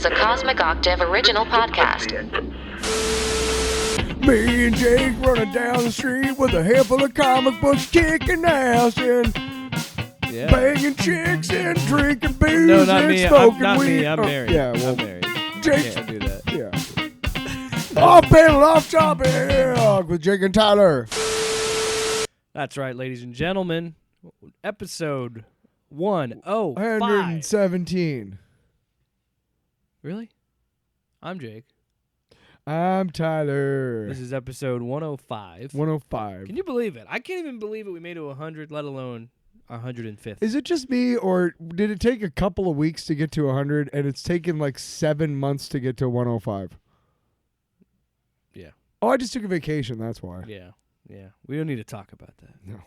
is a Cosmic Octave original podcast. Me and Jake running down the street with a handful of comic books, kicking ass and banging chicks and drinking booze No, not and me. smoking Not weed. me. I'm Oh, married. Yeah, well, I'm married. Jake. Can't do that. Yeah. Off panel, off topic with Jake and Tyler. That's right, ladies and gentlemen. Episode 105. 117. Really? I'm Jake. I'm Tyler. This is episode 105. 105. Can you believe it? I can't even believe it. We made it to 100, let alone 105th. Is it just me, or did it take a couple of weeks to get to 100, and it's taken like 7 months to get to 105? Yeah. Oh, I just took a vacation. That's why. Yeah. We don't need to talk about that. No.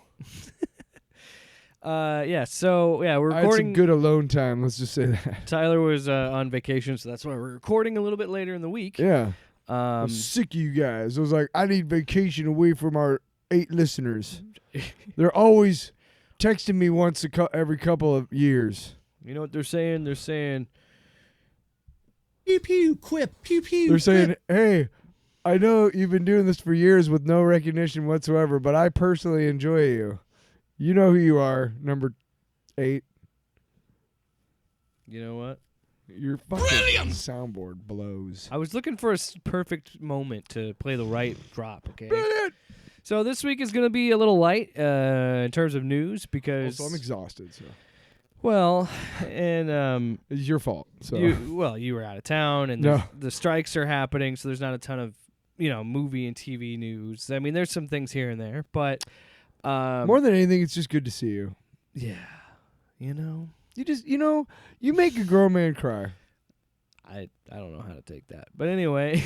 We're I had recording. some good alone time. Let's just say that. Tyler was on vacation, so that's why we're recording a little bit later in the week. Yeah. I was sick of you guys. I was like, I need vacation away from our 8 listeners. They're always texting me once every couple of years. You know what they're saying? They're saying, Pew pew quip, pew pew. They're saying, hey, I know you've been doing this for years with no recognition whatsoever, but I personally enjoy you. You know who you are, number 8. you know what? Your fucking soundboard blows. I was looking for a perfect moment to play the right drop, okay? Brilliant. So this week is going to be a little light in terms of news because... Also, I'm exhausted, so. Well, and... It's your fault. So. you were out of town, and the strikes are happening, so there's not a ton of, movie and TV news. I mean, there's some things here and there, but... more than anything, it's just good to see you. Yeah. You just, you make a grown man cry. I don't know how to take that. But anyway,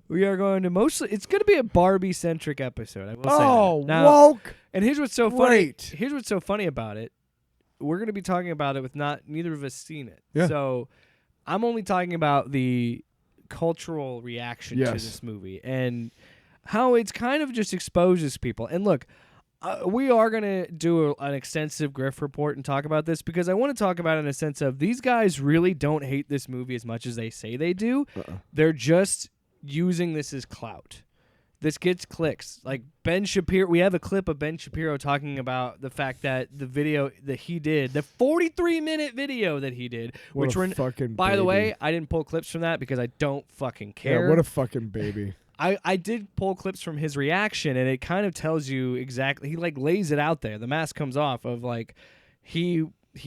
we are going to it's going to be a Barbie-centric episode, I will say that. Now, woke. And here's what's so Great. funny. Here's what's so funny about it. We're going to be talking about it with neither of us seen it. Yeah. So I'm only talking about the cultural reaction to this movie and how it's kind of just exposes people. And look, we are going to do an extensive Griff report and talk about this because I want to talk about it in a sense of these guys really don't hate this movie as much as they say they do. They're just using this as clout. This gets clicks. Like Ben Shapiro, we have a clip of Ben Shapiro talking about the fact that the video that he did, the 43-minute video that he did, What a fucking by the baby. way, I didn't pull clips from that because I don't fucking care. Yeah, what a fucking baby. I did pull clips from his reaction, and it kind of tells you exactly. He lays it out there. The mask comes off of he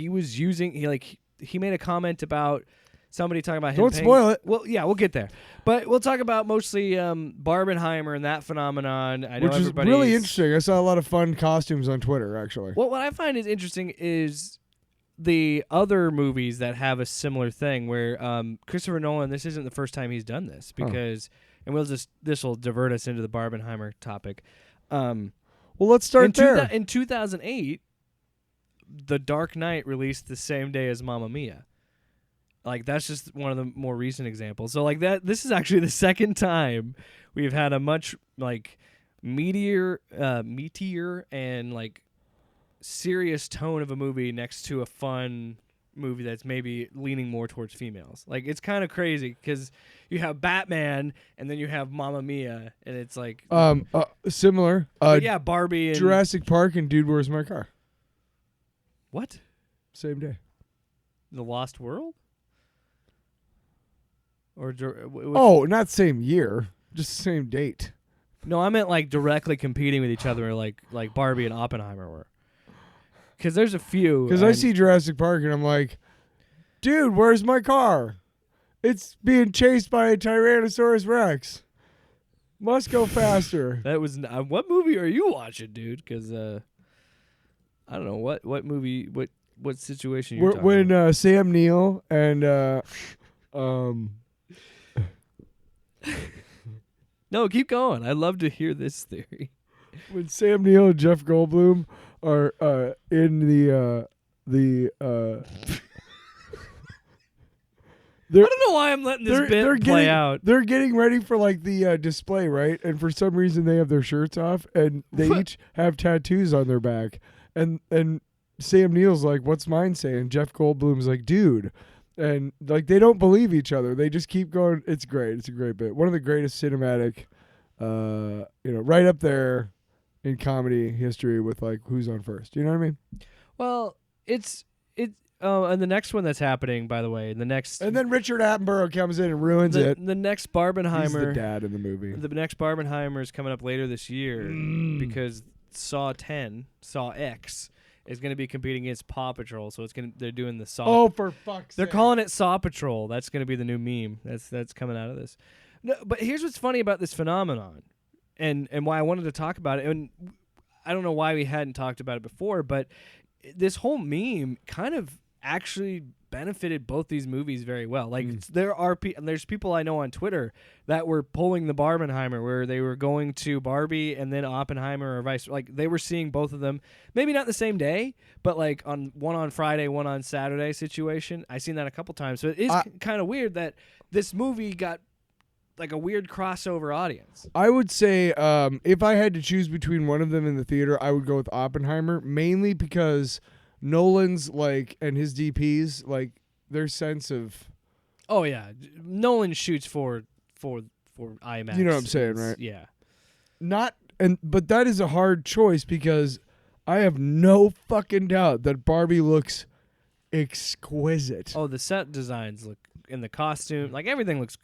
was using he made a comment about somebody talking about him. Don't spoil it. Well, yeah, we'll get there, but we'll talk about mostly Barbenheimer and that phenomenon. I know Which is really interesting. I saw a lot of fun costumes on Twitter, actually. Well, what I find is interesting is the other movies that have a similar thing where Christopher Nolan. This isn't the first time he's done this because. And this will divert us into the Barbenheimer topic. Well, let's start there. In 2008, The Dark Knight released the same day as Mamma Mia. That's just one of the more recent examples. So this is actually the second time we've had a much meteor and serious tone of a movie next to a fun movie that's maybe leaning more towards females. It's kind of crazy because you have Batman and then you have Mamma Mia and it's similar. Barbie and Jurassic Park and Dude, Where's My Car? What? Same day. The Lost World? Or not same year, just the same date. No, I meant directly competing with each other like Barbie and Oppenheimer were. Because there's a few. Because I see Jurassic Park and I'm like, dude, where's my car? It's being chased by a Tyrannosaurus Rex. Must go faster. That was what movie are you watching, dude? Because I don't know what movie, what situation you're talking when about. Sam Neill and No, keep going. I'd love to hear this theory. When Sam Neill and Jeff Goldblum are in the I don't know why I'm letting this bit play out. They're getting ready for the display, right? And for some reason they have their shirts off and they each have tattoos on their back. And Sam Neill's like, "What's mine saying?" Jeff Goldblum's like, "Dude," and like they don't believe each other. They just keep going. It's great. It's a great bit. One of the greatest cinematic, right up there in comedy history with like Who's on First. You know what I mean? Well, it's and the next one that's happening, by the way, And then Richard Attenborough comes in and ruins it. The next Barbenheimer, He's the dad in the movie. The next Barbenheimer is coming up later this year because Saw X is going to be competing against Paw Patrol, so they're doing the Saw. Oh, for fuck's sake! They're calling it Saw Patrol. That's going to be the new meme. That's coming out of this. No, but here's what's funny about this phenomenon, and why I wanted to talk about it. And I don't know why we hadn't talked about it before, but this whole meme kind of actually benefited both these movies very well. Like there's people I know on Twitter that were pulling the Barbenheimer, where they were going to Barbie and then Oppenheimer or vice. Like they were seeing both of them, maybe not the same day, but like one on Friday, one on Saturday situation. I've seen that a couple times. So it is kind of weird that this movie got like a weird crossover audience. I would say if I had to choose between one of them in the theater, I would go with Oppenheimer, mainly because Nolan's and his DPs, their sense of... Oh yeah, Nolan shoots for IMAX. You know what I'm saying, right? Yeah. But that is a hard choice because I have no fucking doubt that Barbie looks exquisite. Oh, the set designs look, and the costume, everything looks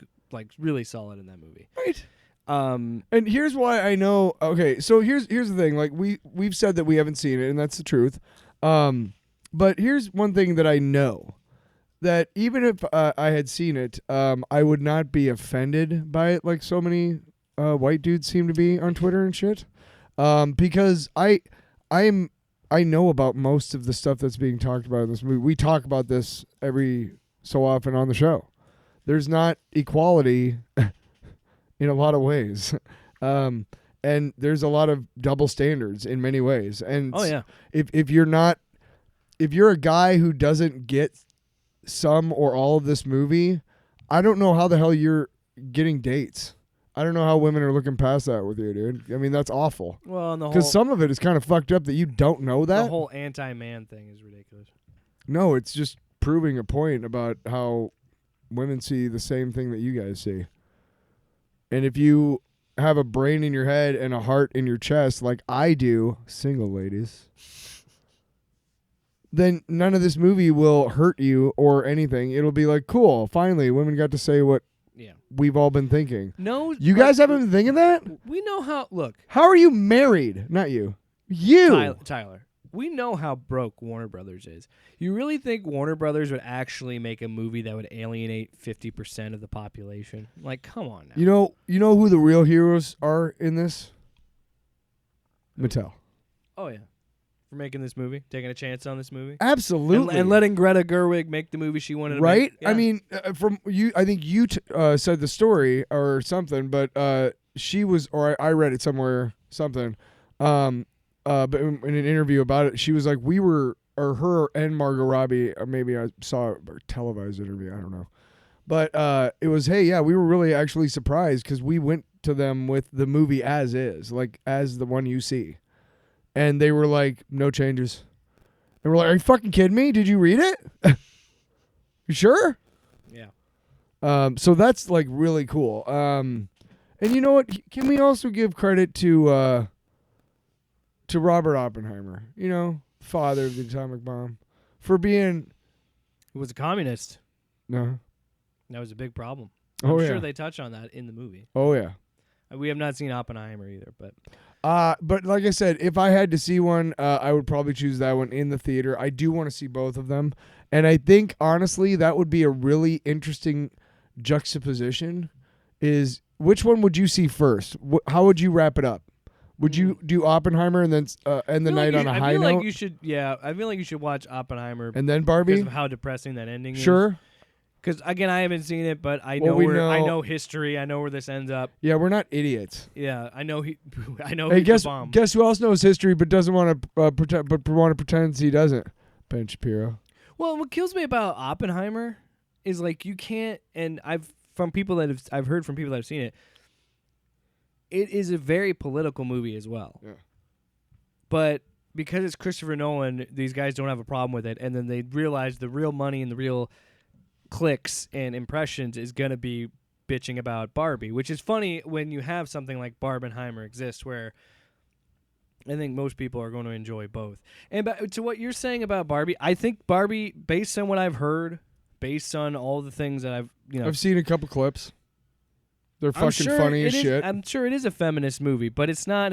really solid in that movie. Right. And here's why I know. Okay, so here's the thing. We've said that we haven't seen it, and that's the truth. But here's one thing that I know, that even if I had seen it, I would not be offended by it like so many white dudes seem to be on Twitter and shit. Because I know about most of the stuff that's being talked about in this movie. We talk about this every so often on the show. There's not equality in a lot of ways. And there's a lot of double standards in many ways. And if you're a guy who doesn't get some or all of this movie, I don't know how the hell you're getting dates. I don't know how women are looking past that with you, dude. I mean, that's awful. Well, because some of it is kind of fucked up that you don't know that. The whole anti-man thing is ridiculous. No, it's just proving a point about how women see the same thing that you guys see. And if you have a brain in your head and a heart in your chest like I do, single ladies, then none of this movie will hurt you or anything. It'll be like, cool, finally, women got to say what we've all been thinking. No, you guys haven't been thinking that? We know how. Look, how are you married? Not you. You, Tyler. We know how broke Warner Brothers is. You really think Warner Brothers would actually make a movie that would alienate 50% of the population? Like, come on now. You know who the real heroes are in this? Mattel. Oh yeah. For making this movie, taking a chance on this movie. Absolutely. And letting Greta Gerwig make the movie she wanted to make. Right? Yeah. I mean, from you, I think you said the story or something, but she was, or I read it somewhere, something. But in an interview about it, she was like, her and Margot Robbie, or maybe I saw a televised interview, I don't know. But it was, hey, yeah, we were really actually surprised because we went to them with the movie as is, as the one you see. And they were like, no changes. And we're like, are you fucking kidding me? Did you read it? You sure? Yeah. So that's really cool. And you know what? Can we also give credit to Robert Oppenheimer, father of the atomic bomb, for being... He was a communist. No. That was a big problem. I'm sure they touch on that in the movie. Oh, yeah. We have not seen Oppenheimer either, but... But like I said, if I had to see one, I would probably choose that one in the theater. I do want to see both of them. And I think, honestly, that would be a really interesting juxtaposition, is which one would you see first? How would you wrap it up? Would you do Oppenheimer and then end the night on a high note? I feel like you should watch Oppenheimer and then Barbie because of how depressing that ending is. Sure. Because again, I haven't seen it, but I know history. I know where this ends up. Yeah, we're not idiots. Yeah, I know he. Hey, guess who else knows history but doesn't want to pretend, but want to pretend he doesn't? Ben Shapiro. Well, what kills me about Oppenheimer is you can't. And I've heard from people that have seen it. It is a very political movie as well. Yeah. But because it's Christopher Nolan, these guys don't have a problem with it, and then they realize the real money and the real clicks and impressions is going to be bitching about Barbie, which is funny when you have something like Barbenheimer exist, where I think most people are going to enjoy both. And to what you're saying about Barbie, I think Barbie, based on what I've heard, based on all the things that I've seen a couple clips. They're fucking funny as shit. I'm sure it is a feminist movie, but it's not.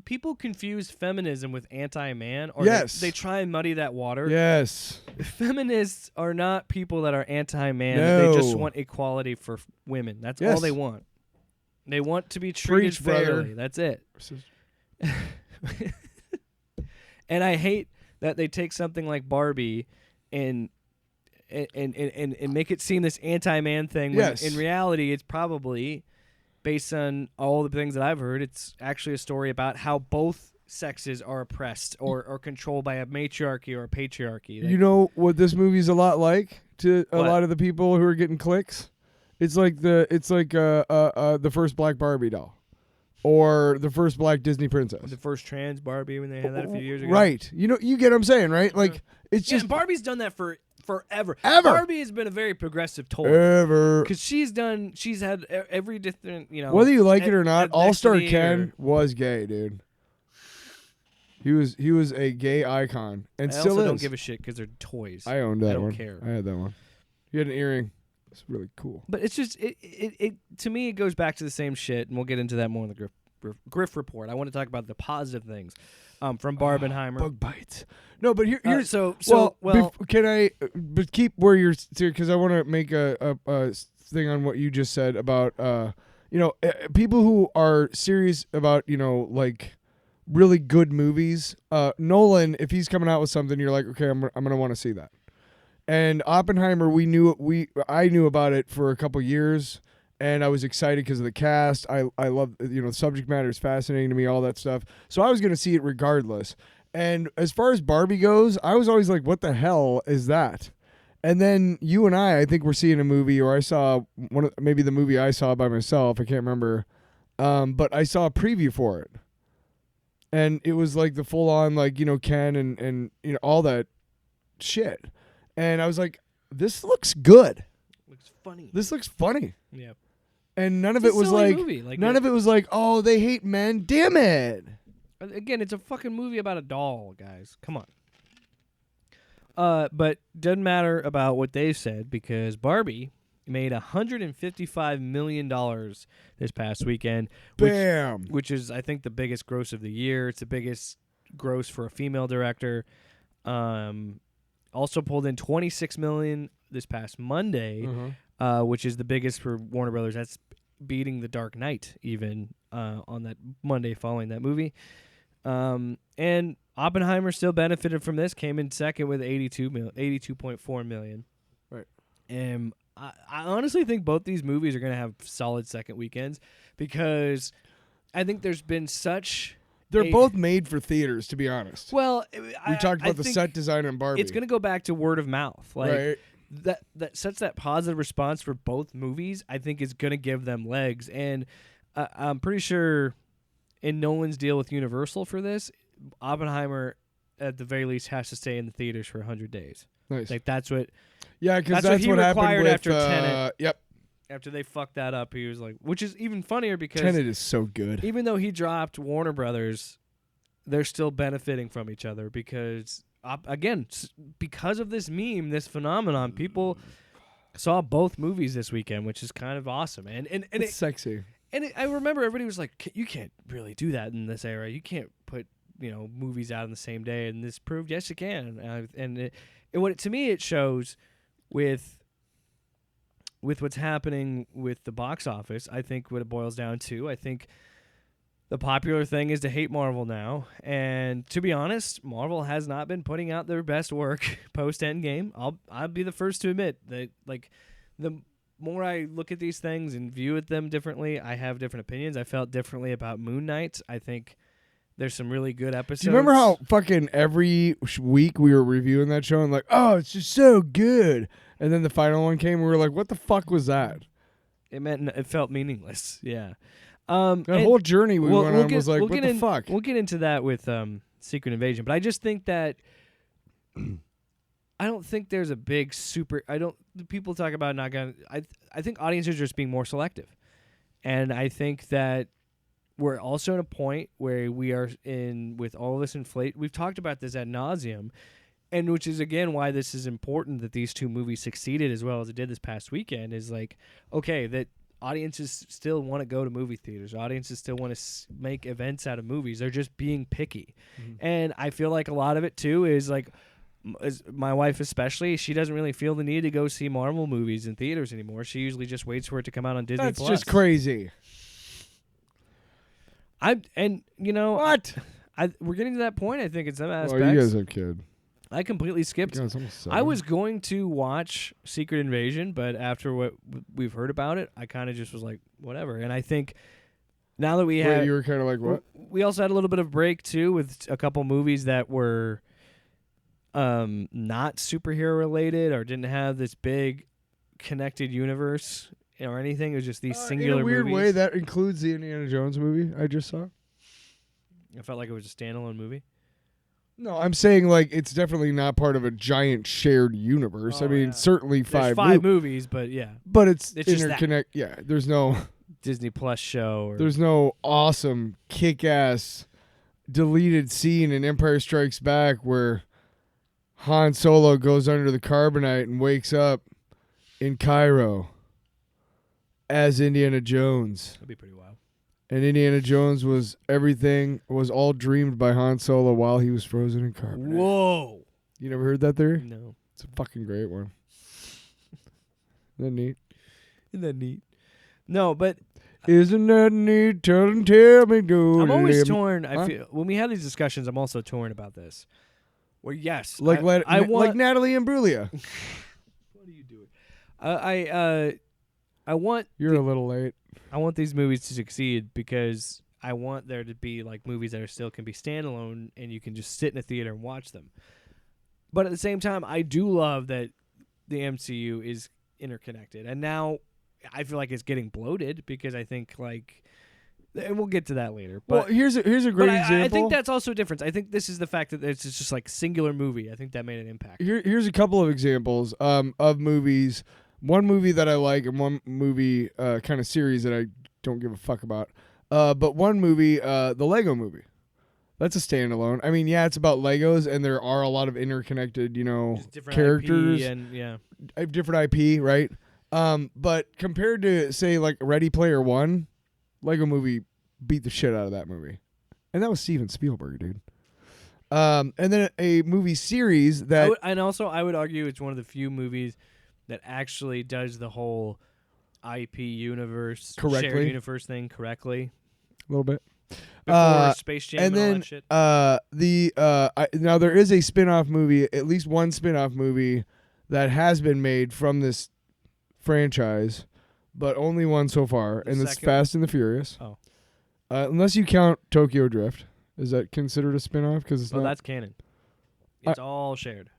People confuse feminism with anti-man, or yes. they try and muddy that water. Yes. Feminists are not people that are anti-man. No. They just want equality for women. That's all they want. They want to be treated Preach, brother. fairly. That's it. And I hate that they take something like Barbie and make it seem this anti-man thing. Yes. When in reality, it's probably, based on all the things that I've heard, it's actually a story about how both sexes are oppressed or controlled by a matriarchy or a patriarchy. You know what this movie's a lot like to a What? lot of the people who are getting clicks? It's like the first black Barbie doll. Or the first black Disney princess. The first trans Barbie when they had that a few years ago. Right. You know, you get what I'm saying, right? Like, it's just... and Barbie's done that for forever. Ever. Barbie has been a very progressive toy. Ever. Because she's had every different, Whether you like it or not, All-Star ethnicity Ken was gay, dude. He was a gay icon. And I still also is. don't give a shit because they're toys. I owned that I don't one. care. I had that one. He had an earring. It's really cool. But it's just, it to me, it goes back to the same shit, and we'll get into that more in the Griff report. I want to talk about the positive things from Barbenheimer. Bug bites. No, but here's can I? But keep where you're, because I want to make a thing on what you just said about people who are serious about like really good movies. Nolan, if he's coming out with something, you're like, okay, I'm gonna want to see that. And Oppenheimer, I knew about it for a couple years. And I was excited because of the cast. I love, the subject matter is fascinating to me, all that stuff. So I was going to see it regardless. And as far as Barbie goes, I was always like, what the hell is that? And then you and I think we're seeing a movie, or I saw maybe the movie I saw by myself. I can't remember. But I saw a preview for it. And it was like the full on, like, Ken and all that shit. And I was like, this looks good. Looks funny. This looks funny. Yeah. And none of It's it a was silly like, movie. Like, none of it was like, oh, they hate men. Damn it. Again, it's a fucking movie about a doll, guys. Come on. But doesn't matter about what they said, because Barbie made $155 million this past weekend. Bam. Which is, I think, the biggest gross of the year. It's the biggest gross for a female director. Also pulled in $26 million this past Monday, which is the biggest for Warner Brothers. That's beating The Dark Knight even on that Monday following that movie. And Oppenheimer still benefited from this, came in second with $82.4 million. Right. And I honestly think both these movies are going to have solid second weekends, because I think there's been such... They're both made for theaters, to be honest. Well, we talked about the set design on Barbie. It's going to go back to word of mouth. Like, right. That sets that positive response for both movies, I think, is going to give them legs. And I'm pretty sure in Nolan's deal with Universal for this, Oppenheimer, at the very least, has to stay in the theaters for 100 days. Nice. Like, that's what... Yeah, because that's what happened required with... after Tenet. Yep. After they fucked that up, he was like... Which is even funnier because... Tenet is so good. Even though he dropped Warner Brothers, they're still benefiting from each other because... Again, because of this meme, this phenomenon, people saw both movies this weekend, which is kind of awesome. And it's sexy. And I remember everybody was like, "You can't really do that in this era. You can't put movies out on the same day." And this proved, yes, you can. To me, it shows with what's happening with the box office. I think what it boils down to, I think. The popular thing is to hate Marvel now, and to be honest, Marvel has not been putting out their best work post Endgame. I'll be the first to admit that, like, the more I look at these things and view them differently, I have different opinions. I felt differently about Moon Knight. I think there's some really good episodes. Do you remember how fucking every week we were reviewing that show and like, oh, it's just so good, and then the final one came and we were like, what the fuck was that? It felt meaningless. Yeah. That whole journey we went on was like, what the fuck? We'll get into that with Secret Invasion. But I just think that I don't think there's a big super. People talk about not going. I think audiences are just being more selective, and I think that we're also at a point where we are in with all this inflate. We've talked about this ad nauseum, and which is again why this is important that these two movies succeeded as well as it did this past weekend. Is like, okay, that audiences still want to go to movie theaters. Audiences still want to make events out of movies. They're just being picky, and I feel like a lot of it too is like. My wife especially, she doesn't really feel the need to go see Marvel movies in theaters anymore. She usually just waits for it to come out on Disney+. That's just crazy. What? We're getting to that point, I think, in some aspects. Well, you guys have kid. I completely skipped. I was going to watch Secret Invasion, but after what we've heard about it, I kind of just was like, whatever. And I think now that we have... you were kind of like, what? We also had a little bit of break, too, with a couple movies that were... not superhero related or didn't have this big connected universe or anything. It was just these singular movies. In a weird way, that includes the Indiana Jones movie I just saw. I felt like it was a standalone movie. No, I'm saying like it's definitely not part of a giant shared universe. I mean, certainly There's five movies, but yeah. But it's interconnect. Yeah, there's no Disney Plus show. There's no awesome kick-ass deleted scene in Empire Strikes Back where Han Solo goes under the carbonite and wakes up in Cairo as Indiana Jones. That'd be pretty wild. And Indiana Jones was all dreamed by Han Solo while he was frozen in carbonite. Whoa. You never heard that theory? No. It's a fucking great one. Isn't that neat? No, but... Isn't that neat? Tell me, dude. I'm always torn. I feel when we have these discussions, I'm also torn about this. Well, yes, like like Natalie Imbruglia. What are you doing? I want. You're a little late. I want these movies to succeed because I want there to be like movies that still can be standalone and you can just sit in a theater and watch them. But at the same time, I do love that the MCU is interconnected, and now I feel like it's getting bloated because I think like. And we'll get to that later. But here's a great example. I think that's also a difference. I think this is the fact that it's just like singular movie. I think that made an impact. Here's a couple of examples of movies. One movie that I like and one movie kind of series that I don't give a fuck about. But one movie, the Lego movie. That's a standalone. I mean, yeah, it's about Legos and there are a lot of interconnected, characters. IP and yeah. Different IP, right? But compared to, say, like Ready Player One, Lego movie beat the shit out of that movie. And that was Steven Spielberg, dude. And then a movie series that... I would argue it's one of the few movies that actually does the whole IP universe, shared universe thing correctly. A little bit. Before Space Jam and all that shit. Now there is a spin-off movie, at least one spin-off movie that has been made from this franchise, but only one so far, and it's Fast and the Furious. Oh. Unless you count Tokyo Drift. Is that considered a spin-off? Because it's not... that's canon. It's all shared.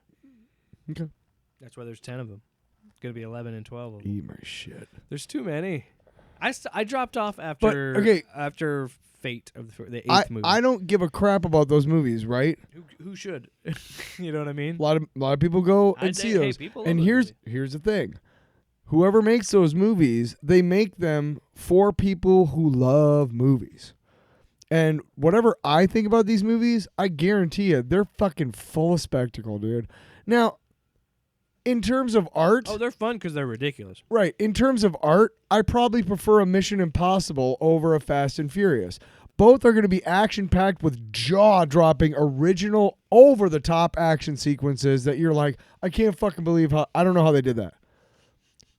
Okay. That's why there's 10 of them. It's going to be 11 and 12 of them. Eat my shit. There's too many. I dropped off after after Fate of the 8th movie. I don't give a crap about those movies, right? Who should? You know what I mean? A lot of people go and see those. And here's the thing. Whoever makes those movies, they make them for people who love movies. And whatever I think about these movies, I guarantee you, they're fucking full of spectacle, dude. Now, in terms of art... Oh, they're fun because they're ridiculous. Right. In terms of art, I probably prefer a Mission Impossible over a Fast and Furious. Both are going to be action-packed with jaw-dropping, original, over-the-top action sequences that you're like, I can't fucking believe how... I don't know how they did that.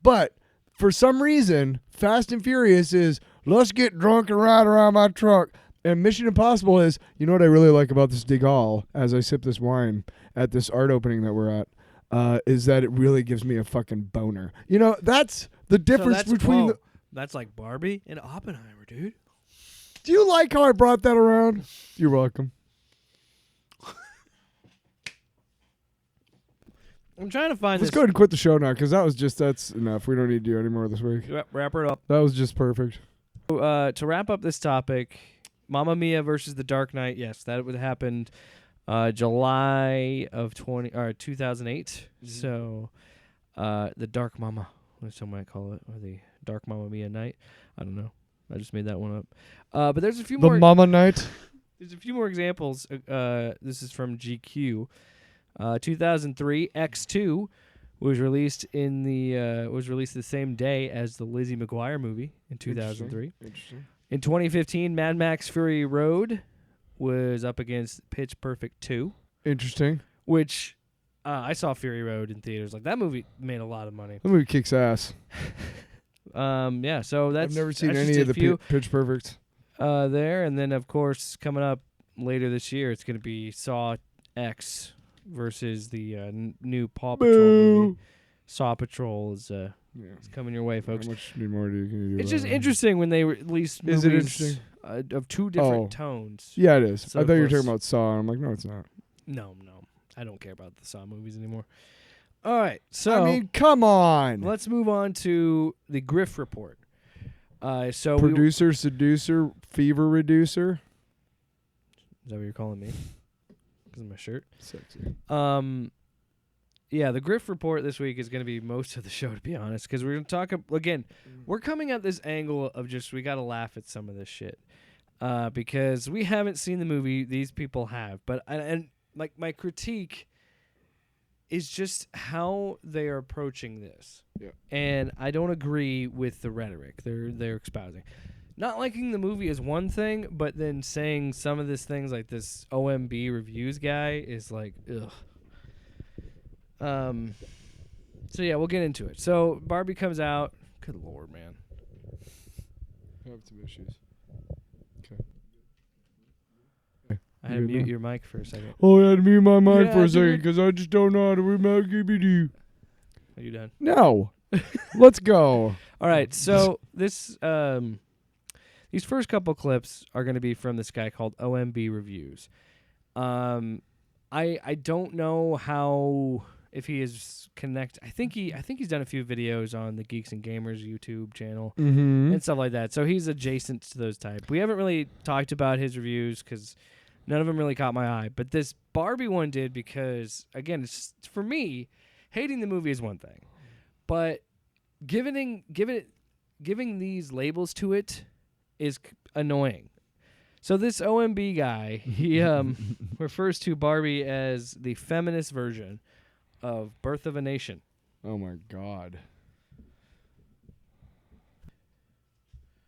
But for some reason, Fast and Furious is, let's get drunk and ride around my truck. And Mission Impossible is, you know what I really like about this De Gaulle, as I sip this wine at this art opening that we're at, is that it really gives me a fucking boner. You know, that's the difference between... That's like Barbie and Oppenheimer, dude. Do you like how I brought that around? You're welcome. I'm trying to find Let's go ahead and quit the show now, because that's enough. We don't need to do any more this week. Wrap it up. That was just perfect. To wrap up this topic, Mamma Mia versus The Dark Knight. Yes, that would happen July of 2008. So the Dark Mama, as some might call it, or the Dark Mamma Mia night. I don't know. I just made that one up. But there's a few more. The Mama Night. There's a few more examples. This is from GQ. 2003, X2 was released the same day as the Lizzie McGuire movie in 2003. Interesting. In 2015, Mad Max Fury Road was up against Pitch Perfect 2. Interesting. Which I saw Fury Road in theaters. Like, that movie made a lot of money. That movie kicks ass. Yeah, so that's... I've never seen any of the Pitch Perfect. There, and then, of course, coming up later this year, it's going to be Saw X versus the new Paw Patrol movie. Saw Patrol is coming your way, folks. How much more can you do? It's just interesting when they release movies of two different tones. Yeah, it is. So I thought you were talking about Saw. I'm like, no, it's not. No. I don't care about the Saw movies anymore. All right, so... I mean, come on. Let's move on to the Griff Report. Producer, seducer, fever reducer. Is that what you're calling me? Because of my shirt? Sexy. Yeah, the Griff Report this week is going to be most of the show, to be honest, because we're going to talk again. We're coming at this angle of just we got to laugh at some of this shit because we haven't seen the movie. These people have, but my critique is just how they are approaching this. Yeah. And I don't agree with the rhetoric they're espousing. Not liking the movie is one thing, but then saying some of these things like this OMB reviews guy is like, ugh. So yeah, we'll get into it. So Barbie comes out. Good Lord, man. I have some issues. Okay. I had to mute your mic for a second. Oh, I had to mute my mic for a second because I just don't know how to remote GBD. Are you done? No. Let's go. All right. So this these first couple clips are going to be from this guy called OMB Reviews. I don't know how if he is connect. I think he's done a few videos on the Geeks and Gamers YouTube channel and stuff like that. So he's adjacent to those type. We haven't really talked about his reviews because none of them really caught my eye. But this Barbie one did because again, it's for me, hating the movie is one thing, but giving these labels to it is annoying. So this OMB guy, he refers to Barbie as the feminist version of Birth of a Nation. Oh my God.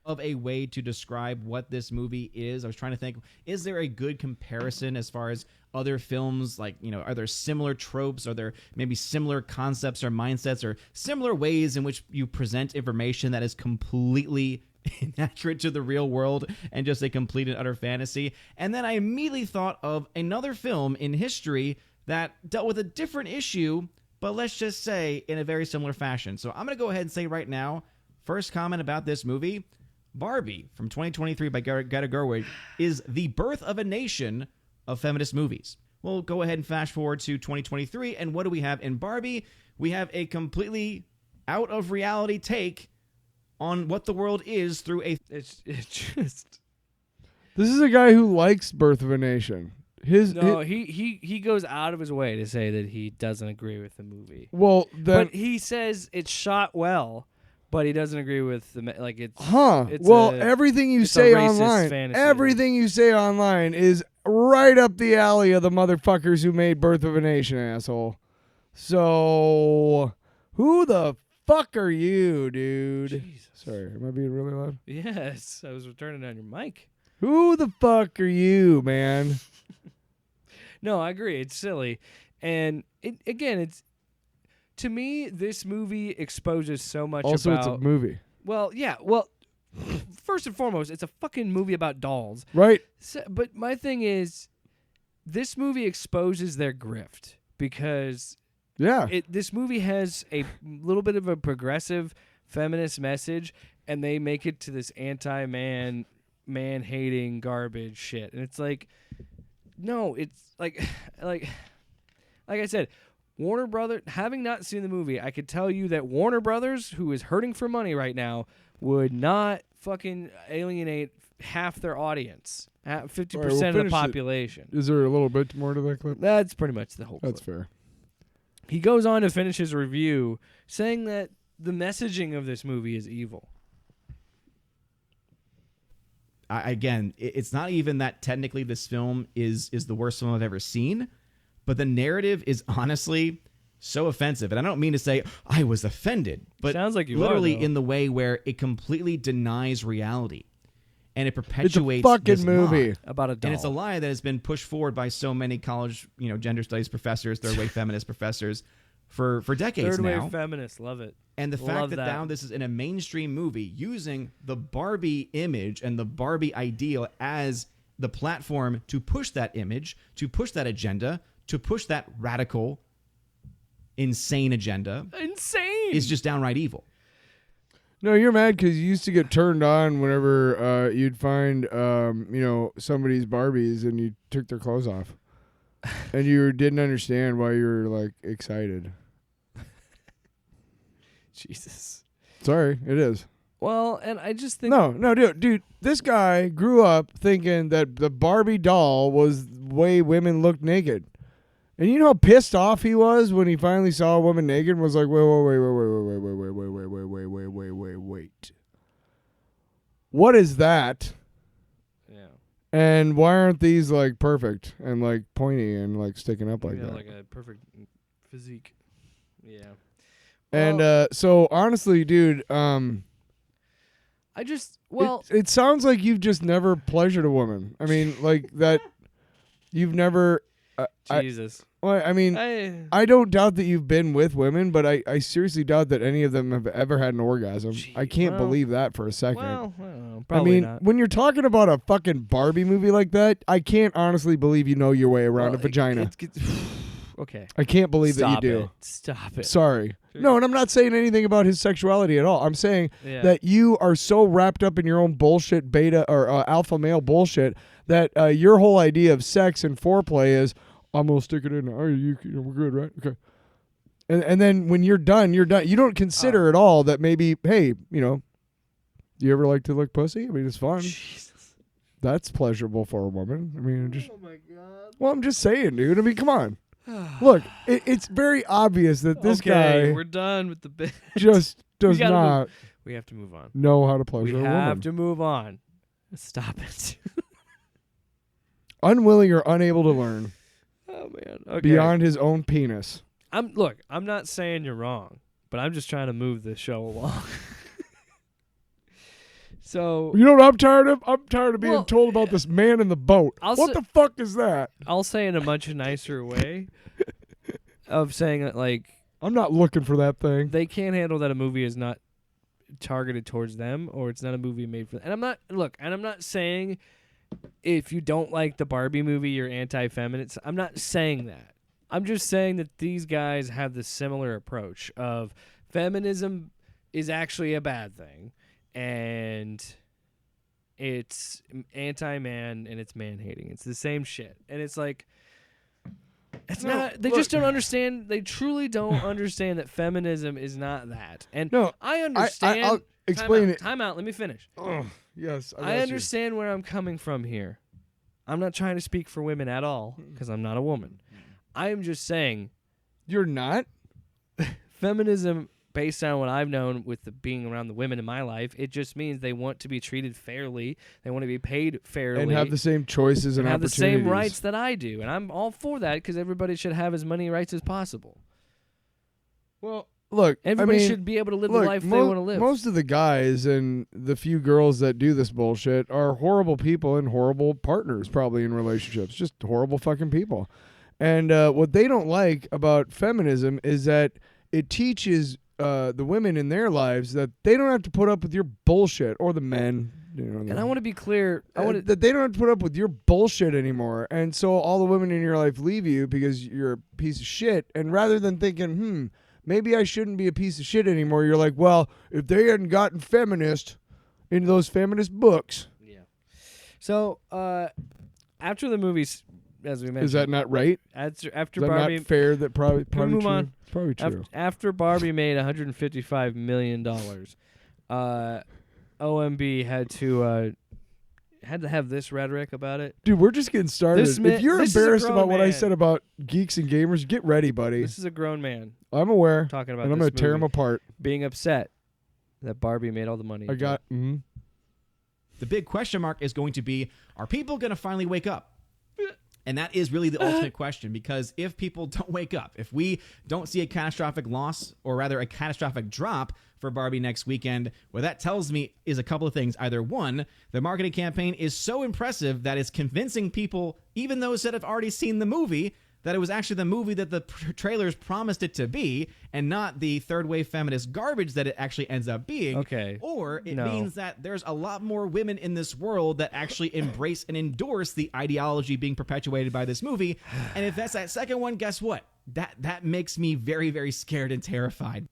Of a way to describe what this movie is. I was trying to think, is there a good comparison as far as other films? Like, are there similar tropes? Are there maybe similar concepts or mindsets or similar ways in which you present information that is completely inaccurate to the real world and just a complete and utter fantasy? And then I immediately thought of another film in history that dealt with a different issue, but let's just say in a very similar fashion. So I'm going to go ahead and say right now, first comment about this movie, Barbie from 2023 by Greta Gerwig is the birth of a nation of feminist movies. We'll go ahead and fast forward to 2023, and what do we have in Barbie? We have a completely out of reality take on what the world is through a... It's just... This is a guy who likes Birth of a Nation. He goes out of his way to say that he doesn't agree with the movie. Well, but he says it's shot well, but he doesn't agree with the everything you say online, everything you say online is right up the alley of the motherfuckers who made Birth of a Nation, asshole. So, who the fuck are you, dude? Jesus. Sorry, am I being really loud? Yes, I was turning on your mic. Who the fuck are you, man? No, I agree. It's silly. And it's to me, this movie exposes so much also, about... it's a movie. Well, yeah. Well, first and foremost, it's a fucking movie about dolls. Right. So, but my thing is, this movie exposes their grift because this movie has a little bit of a progressive feminist message, and they make it to this anti-man, man-hating garbage shit. And it's like, no, it's like I said, Warner Brothers, having not seen the movie, I could tell you that Warner Brothers, who is hurting for money right now, would not fucking alienate half their audience, 50% All right, we'll of the finish it. population. Is there a little bit more to that clip? That's pretty much the whole That's clip. fair. He goes on to finish his review saying that the messaging of this movie is evil. Again, it's not even that technically this film is the worst film I've ever seen, but the narrative is honestly so offensive. And I don't mean to say I was offended, but Sounds like you literally are, though. in the way where it completely denies reality. And it It's a perpetuates fucking this movie. lie. About a doll. And it's a lie that has been pushed forward by so many college, gender studies professors, third-wave feminist professors for decades Third now. wave feminists, love it. And the fact Love that that. now this is in a mainstream movie using the Barbie image and the Barbie ideal as the platform to push that image, to push that agenda, to push that radical, insane agenda Insane. is just downright evil. No, you're mad because you used to get turned on whenever you'd find, somebody's Barbies and you took their clothes off. And you didn't understand why you were, like, excited. Jesus. Sorry, it is. Well, and I just think No, dude, this guy grew up thinking that the Barbie doll was the way women looked naked. And you know how pissed off he was when he finally saw a woman naked and was like, wait. What is that? yeah. And why aren't these like perfect and like pointy and like sticking up like Yeah, that? like a perfect physique. Yeah. And Well, so honestly, dude, I just it sounds like you've just never pleasured a woman. I mean, like that you've never Jesus. I mean, I don't doubt that you've been with women, but I seriously doubt that any of them have ever had an orgasm. I can't well- believe that for a second. Well, I don't know. I Probably mean, not. when you're talking about a fucking Barbie movie like that, I can't honestly believe you know your way around a vagina. Okay. I can't believe Stop that you do. it. Stop it. Sorry. No, and I'm not saying anything about his sexuality at all. I'm saying Yeah. that you are so wrapped up in your own bullshit beta or alpha male bullshit that your whole idea of sex and foreplay is, I'm going to stick it in. Oh, we're good, right? Okay. And then when you're done, you're done. You don't consider at all that maybe, hey, do you ever like to lick pussy? I mean, it's fun. Jesus. That's pleasurable for a woman. I mean, just. Oh my God. Well, I'm just saying, dude. I mean, come on. Look, it's very obvious that this Okay, guy we're done with the bit. just does gotta not We have to move on. know how to pleasure We a have woman. to move on. Stop it. Unwilling or unable to learn Oh man. Okay. beyond his own penis. I'm not saying you're wrong, but I'm just trying to move this show along. So You know what I'm tired of? I'm tired of being Well, told about this man in the boat. I'll What say- the fuck is that? I'll say in a much nicer way of saying that, like, I'm not looking for that thing. they can't handle that a movie is not targeted towards them, or it's not a movie made for them. And I'm not saying if you don't like the Barbie movie, you're anti-feminist. I'm not saying that. I'm just saying that these guys have the similar approach of feminism is actually a bad thing, and it's anti-man and it's man-hating. It's the same shit. And it's like, it's No, not, they look. just don't understand. They truly don't understand that feminism is not that. And No, I understand. I'll explain it. Time out. Let me finish. Oh, yes, I understand where I'm coming from here. I'm not trying to speak for women at all because I'm not a woman. I am just saying You're not? feminism, based on what I've known with being around the women in my life, it just means they want to be treated fairly. They want to be paid fairly. And have the same choices and have the opportunities. same rights that I do. And I'm all for that because everybody should have as many rights as possible. Well, look, Everybody I mean, should be able to live look, the life they want to live. Most of the guys and the few girls that do this bullshit are horrible people and horrible partners, probably in relationships. Just horrible fucking people. And what they don't like about feminism is that it teaches the women in their lives that they don't have to put up with your bullshit, or the men. And I want to be clear. that they don't have to put up with your bullshit anymore. And so all the women in your life leave you because you're a piece of shit. And rather than thinking, maybe I shouldn't be a piece of shit anymore, you're like, well, if they hadn't gotten feminist into those feminist books. Yeah. So after the movies, as we mentioned, Is that not right? after Is that Barbie, not fair? That probably move true. on? It's probably true. After Barbie made $155 million, OMB had to had to have this rhetoric about it. Dude, we're just getting started. If you're this is a embarrassed grown about what I man. said about geeks and gamers, get ready, buddy. This is a grown man I'm aware. talking about and I'm this going to tear him movie, apart. being upset that Barbie made all the money. I got... The big question mark is going to be, are people going to finally wake up? And that is really the ultimate question, because if people don't wake up, if we don't see a catastrophic loss, or rather a catastrophic drop for Barbie next weekend, what that tells me is a couple of things. Either one, the marketing campaign is so impressive that it's convincing people, even those that have already seen the movie, that it was actually the movie that the trailers promised it to be, and not the third wave feminist garbage that it actually ends up being. Okay. Or it means that there's a lot more women in this world that actually embrace and endorse the ideology being perpetuated by this movie. And if that's that second one, guess what? That makes me very, very scared and terrified.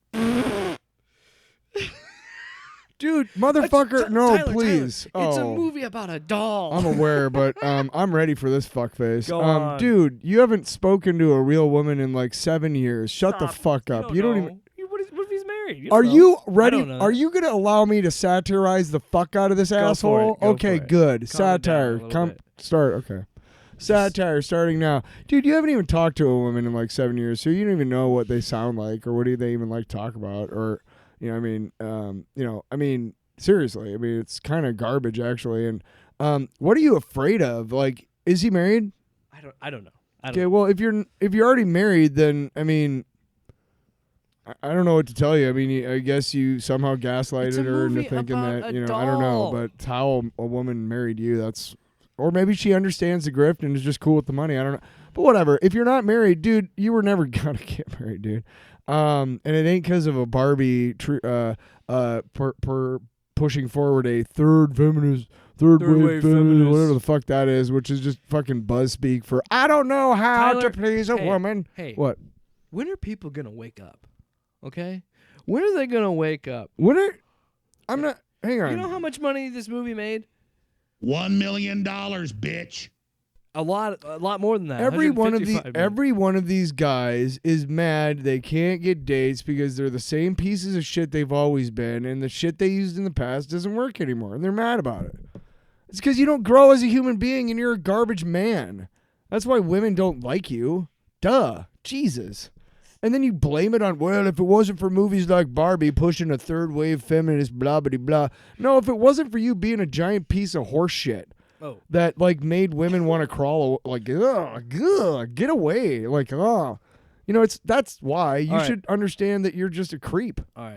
Dude, motherfucker, no, Tyler, please. Tyler, it's a Oh. movie about a doll. I'm aware, but I'm ready for this fuckface. Go on. Dude, you haven't spoken to a real woman in like 7 years. Shut the Stop. fuck up. You don't even. What if he's married? You Are don't know. you I ready? don't know. Are you gonna allow me to satirize the fuck out of this Go for asshole? it, go Okay, for it. good. Calm it down a Satire. little Come bit. start. Okay. Satire starting now. Dude, you haven't even talked to a woman in like 7 years, so you don't even know what they sound like or what do they even like talk about, or seriously, I mean, it's kind of garbage actually. And what are you afraid of? Like, is he married? I don't know. Okay, well, if you're already married, then I mean, I don't know what to tell you. I mean, I guess you somehow It's a gaslighted her into movie thinking about that, a I don't know, doll. but how a woman married you, that's, or maybe she understands the grift and is just cool with the money. I don't know, but whatever. If you're not married, dude, you were never gonna get married, dude. And it ain't because of a Barbie pushing forward a third wave feminist, whatever the fuck that is, which is just fucking buzz speak for I don't know how Tyler, to please a woman. Hey, What? when are people gonna wake up? Okay, when are they gonna wake up? I'm not. Hang on. You know how much money this movie made? $1 million, bitch. A lot more than that. Every one of 155 million. every one of these guys is mad they can't get dates because they're the same pieces of shit they've always been, and the shit they used in the past doesn't work anymore, and they're mad about it. It's because you don't grow as a human being and you're a garbage man. That's why women don't like you. Duh. Jesus. And then you blame it on, well, if it wasn't for movies like Barbie pushing a third wave feminist blah blah blah. No, if it wasn't for you being a giant piece of horse shit. Oh. That like made women want to crawl like, ugh, get away, like, oh, that's why you All right. should understand that you're just a creep. All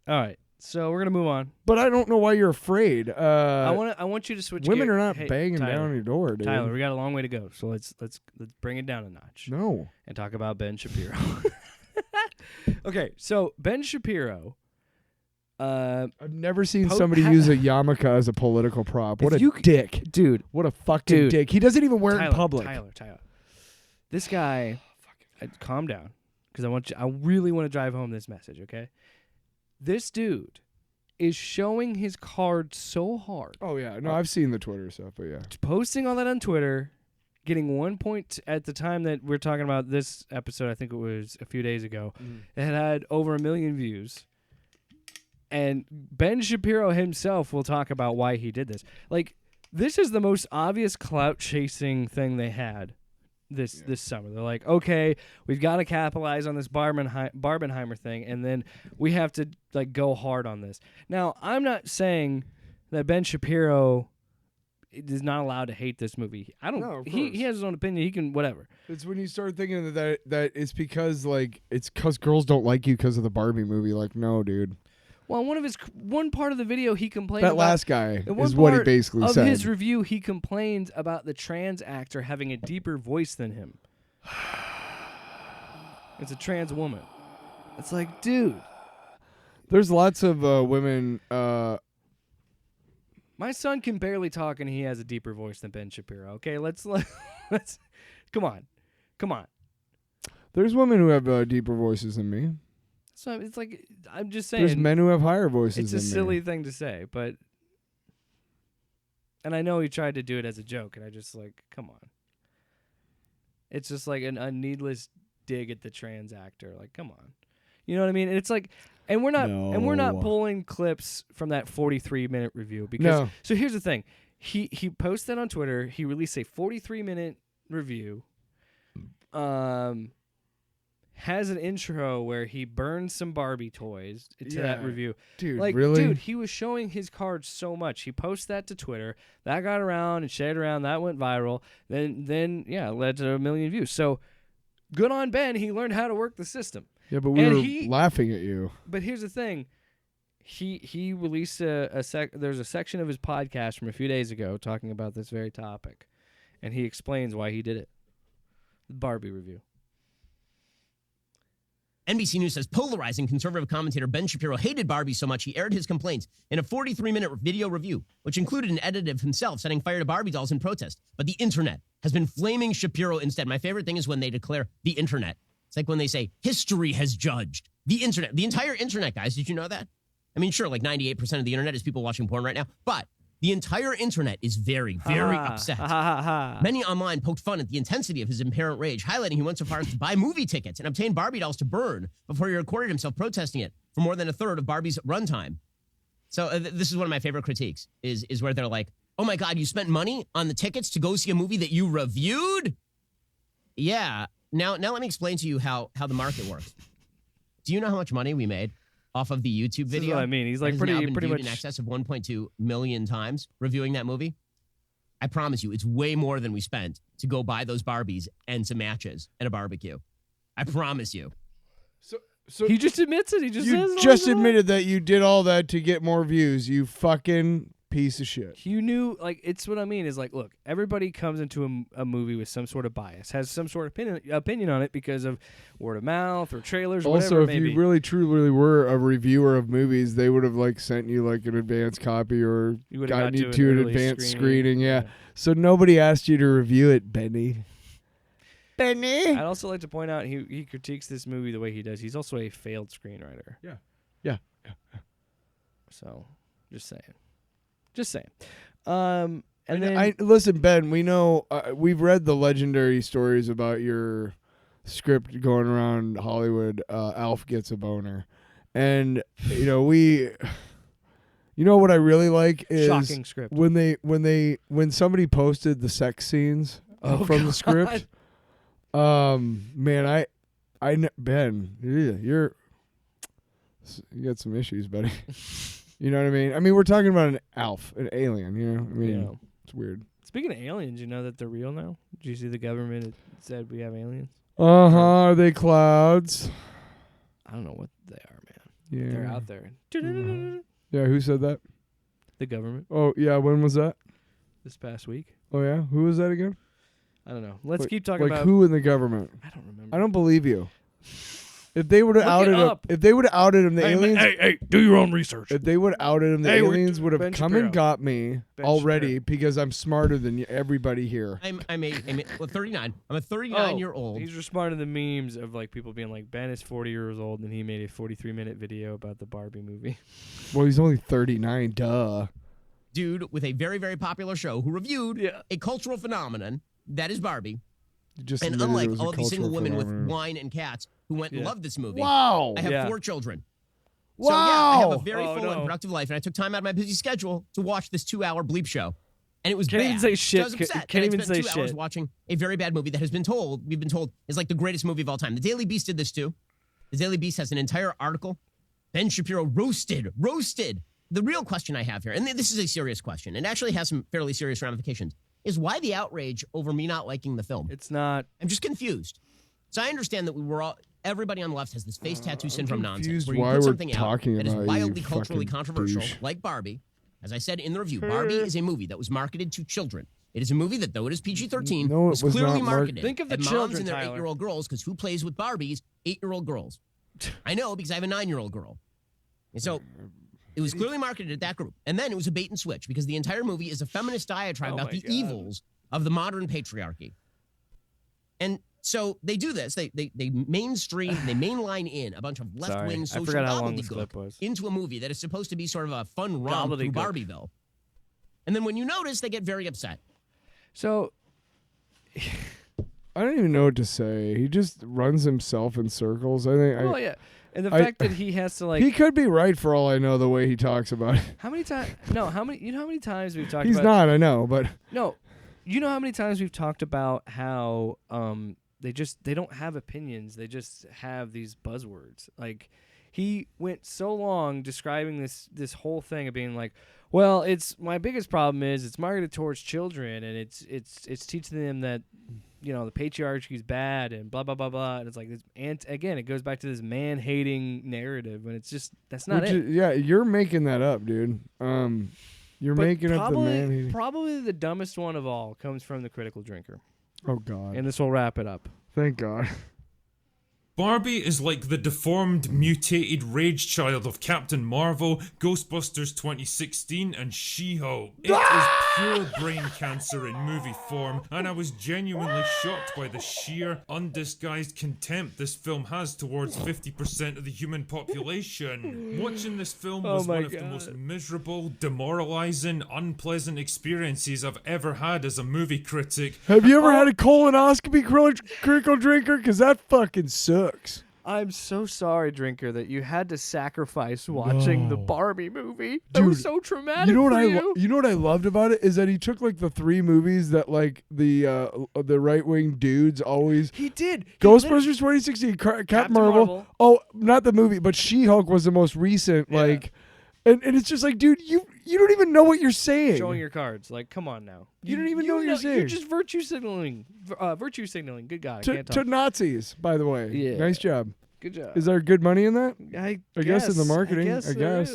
right. So we're gonna move on. But I don't know why you're afraid. I want you to switch. Women gear. are not Hey, banging Tyler, down your door, dude. Tyler, we got a long way to go. So let's bring it down a notch No, and talk about Ben Shapiro. Okay, so Ben Shapiro. I've never seen Po- somebody ha- use a yarmulke as a political prop. What If a you c- dick, Dude, What a fucking Dude. dick. He doesn't even wear it Tyler, in public. Tyler. This guy, calm down, because I really want to drive home this message. Okay, this dude is showing his card so hard, Oh yeah, no, I've seen the Twitter stuff, but yeah. posting all that on Twitter, getting 1 point at the time that we're talking about this episode. I think it was a few days ago. It had over 1 million views. And Ben Shapiro himself will talk about why he did this. Like, this is the most obvious clout chasing thing they had this summer. They're like, okay, we've got to capitalize on this Barbenheimer thing, and then we have to like go hard on this. Now, I'm not saying that Ben Shapiro is not allowed to hate this movie. I don't. No, of he course. has his own opinion. He can whatever. It's when you start thinking that it's because girls don't like you because of the Barbie movie. Like, no, dude. Well, one part of the video he complained That about, last guy in one is what he part basically of said. his review, he complained about the trans actor having a deeper voice than him. It's a trans woman. It's like, dude, There's lots of women. my son can barely talk and he has a deeper voice than Ben Shapiro. Okay, let's come on. There's women who have deeper voices than me. So it's like, I'm just saying. There's men who have higher voices It's a than silly me. thing to say, but, and I know he tried to do it as a joke, and I just like, come on. It's just like a needless dig at the trans actor. Like, come on, you know what I mean? And it's like, and we're not No. pulling clips from that 43-minute review because. No. So here's the thing. he posted on Twitter. He released a 43-minute review. Has an intro where he burns some Barbie toys to that review. Dude, like, really? Dude, he was showing his cards so much. He posted that to Twitter. That got around and shared around. That went viral. Then it led to 1 million views. So good on Ben. He learned how to work the system. Yeah, but we were laughing at you. But here's the thing. He released there's a section of his podcast from a few days ago talking about this very topic. And he explains why he did it. The Barbie review. NBC News says polarizing conservative commentator Ben Shapiro hated Barbie so much he aired his complaints in a 43-minute video review, which included an edit of himself setting fire to Barbie dolls in protest. But the internet has been flaming Shapiro instead. My favorite thing is when they declare the internet. It's like when they say history has judged. The internet. The entire internet, guys. Did you know that? I mean, sure, like 98% of the internet is people watching porn right now, but the entire internet is very, very upset. Many online poked fun at the intensity of his apparent rage, highlighting he went so far as to buy movie tickets and obtain Barbie dolls to burn before he recorded himself protesting it for more than a third of Barbie's runtime. So this is one of my favorite critiques, is where they're like, oh my God, you spent money on the tickets to go see a movie that you reviewed? Yeah. Now let me explain to you how the market works. Do you know how much money we made off of the YouTube video? This is what I mean. He's like pretty much in excess of 1.2 million times reviewing that movie. I promise you, it's way more than we spent to go buy those Barbies and some matches and a barbecue. I promise you. So he just admits it. He just says you just admitted that you did all that to get more views. You fucking piece of shit. You knew, like, it's what I mean is, like, look, everybody comes into a movie with some sort of bias, has some sort of opinion on it because of word of mouth or trailers or whatever it may be. Also, if you really truly were a reviewer of movies, they would have, like, sent you, like, an advance copy or gotten you to an advanced screening. Yeah. So nobody asked you to review it, Benny. I'd also like to point out he critiques this movie the way he does. He's also a failed screenwriter. Yeah. So, just saying. And then I listen, Ben. We know we've read the legendary stories about your script going around Hollywood. Alf gets a boner, and you know what I really like is shocking script when somebody posted the sex scenes from the script. Man, Ben, you got some issues, buddy. You know what I mean? I mean, we're talking about an alien, you know? I mean, It's weird. Speaking of aliens, you know that they're real now? Did you see the government said we have aliens? Uh-huh. Are they clouds? I don't know what they are, man. Yeah. They're out there. Yeah, who said that? The government. Oh, yeah, when was that? This past week. Oh, yeah? Who was that again? I don't know. Let's keep talking about... Like, who in the government? I don't remember. I don't believe you. If they would have outed him, the aliens. Hey, do your own research. If they would have outed him, the aliens would have Ben come Shapiro. and got me Ben already Shapiro. because I'm smarter than everybody here. I'm 39. I'm a 39-year-old. He's responding to memes of like people being like, Ben is 40 years old and he made a 43-minute video about the Barbie movie. Well, he's only 39. Duh. Dude with a very, very popular show who reviewed a cultural phenomenon that is Barbie. Just and admitted unlike it was a all of these single cultural women phenomenon. with wine and cats who went and loved this movie, Wow. I have 4 children. Wow. So, I have a very full no. and productive life, and I took time out of my busy schedule to watch this 2-hour bleep show. And it was Can't bad. even say shit. So I was upset. Can't and even I spent say 2 hours shit. watching a very bad movie that we've been told, is like the greatest movie of all time. The Daily Beast did this too. The Daily Beast has an entire article. Ben Shapiro roasted. The real question I have here, and this is a serious question, and actually has some fairly serious ramifications, is why the outrage over me not liking the film? It's not. I'm just confused. So I understand that everybody on the left has this face tattoo syndrome nonsense where you why put we're something out talking that is about you, wildly culturally fucking controversial, douche. like Barbie. As I said in the review, Barbie is a movie that was marketed to children. It is a movie that, though it is PG-13, No, it was was clearly not marketed Think of the at moms children, and their Tyler. 8-year-old girls, because who plays with Barbies? 8-year-old girls. I know, because I have a 9-year-old girl. And so it was clearly marketed at that group. And then it was a bait and switch, because the entire movie is a feminist diatribe about the evils of the modern patriarchy. And so they do this. They mainstream, they mainline in a bunch of left-wing Sorry, I social forgot how long this clip gobbledygook was. into a movie that is supposed to be sort of a fun romp through Gobbledygook. Barbieville. And then when you notice, they get very upset. So I don't even know what to say. He just runs himself in circles. I think. well, yeah. And the fact that he has to he could be right for all I know. The way he talks about it. How many times? No, how many? You know how many times we've talked? He's about... not. I know, but no. You know how many times we've talked about how they don't have opinions. They just have these buzzwords. Like he went so long describing this whole thing of being like, well, it's my biggest problem is it's marketed towards children and it's teaching them that the patriarchy is bad and blah blah blah blah. And it's like this, and again, it goes back to this man-hating narrative, and it's just that's not it. Yeah, you're making that up, dude. You're making up the man-hating. Probably the dumbest one of all comes from the Critical Drinker. Oh God! And this will wrap it up. Thank God. Barbie is like the deformed, mutated rage child of Captain Marvel, Ghostbusters 2016, and She-Hulk. It is pure brain cancer in movie form, and I was genuinely shocked by the sheer, undisguised contempt this film has towards 50% of the human population. Watching this film was one of the most miserable, demoralizing, unpleasant experiences I've ever had as a movie critic. Have you ever had a colonoscopy, Critical Drinker? Because that fucking sucks. I'm so sorry, Drinker, that you had to sacrifice watching the Barbie movie. That Dude, was so traumatic. You know what you know what I loved about it is that he took like the 3 movies that like the right wing dudes always. He did. Ghostbusters 2016, Captain Marvel. Oh, not the movie, but She-Hulk was the most recent. Yeah. Like, and it's just like, dude, you don't even know what you're saying. Showing your cards, like, come on now. You don't even know what you're saying. You're just virtue signaling. Virtue signaling. Good God, I can't to talk. Nazis, by the way. Yeah. Nice job. Good job. Is there good money in that? I guess in the marketing. I guess. There is,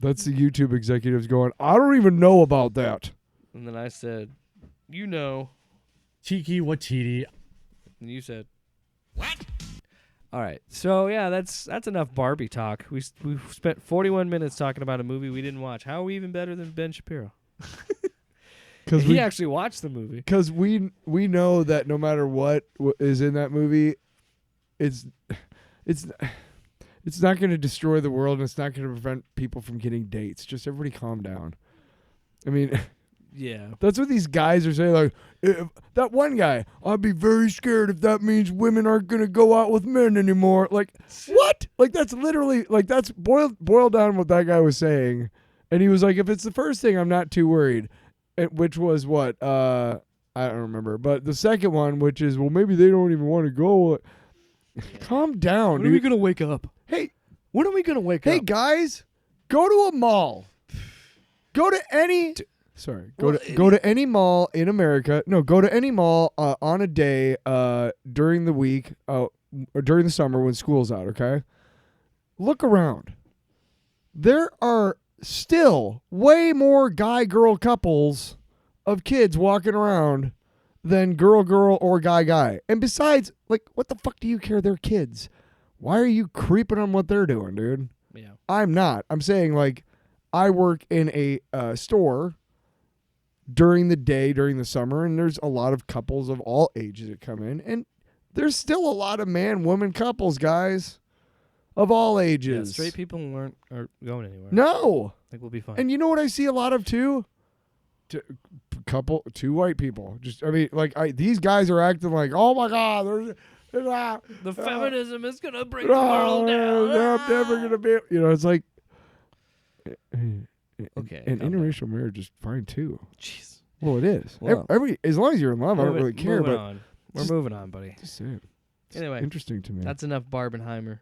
That's the YouTube executives going, I don't even know about that. And then I said, Tiki Watiti. And you said, what? All right. So, yeah, that's enough Barbie talk. We spent 41 minutes talking about a movie we didn't watch. How are we even better than Ben Shapiro? Because he actually watched the movie. Because we know that no matter what is in that movie, it's not going to destroy the world, and it's not going to prevent people from getting dates. Just everybody calm down. I mean, yeah, that's what these guys are saying. Like, that one guy, I'd be very scared if that means women aren't going to go out with men anymore. Like, what? Like, that's literally, like, that's boiled down what that guy was saying. And he was like, if it's the first thing, I'm not too worried. Which was what? I don't remember. But the second one, which is, well, maybe they don't even want to go. Calm down, dude. When are we going to wake up? Hey. When are we going to wake up? Hey, guys. Go to a mall. Go to any... Go to any mall in America. No, go to any mall on a day during the week or during the summer when school's out, okay? Look around. There are still way more guy-girl couples of kids walking around than girl-girl or guy-guy. And besides, like, what the fuck do you care? They're kids. Why are you creeping on what they're doing, dude? Yeah. I'm not. I'm saying, like, I work in a store during the day, during the summer, and there's a lot of couples of all ages that come in, and there's still a lot of man-woman couples, guys. Of all ages. Yeah, straight people aren't going anywhere. No. I think we'll be fine. And you know what I see a lot of too? Two white people. Just, I mean, like, these guys are acting like, oh my God, the feminism is gonna bring the world down. I'm never gonna be. You know, it's like, okay. And interracial marriage is fine too. Jeez. Well, it is. Well, as long as you're in love, I don't really care. But we're moving on, buddy. Just saying. Anyway, interesting to me. That's enough Barbenheimer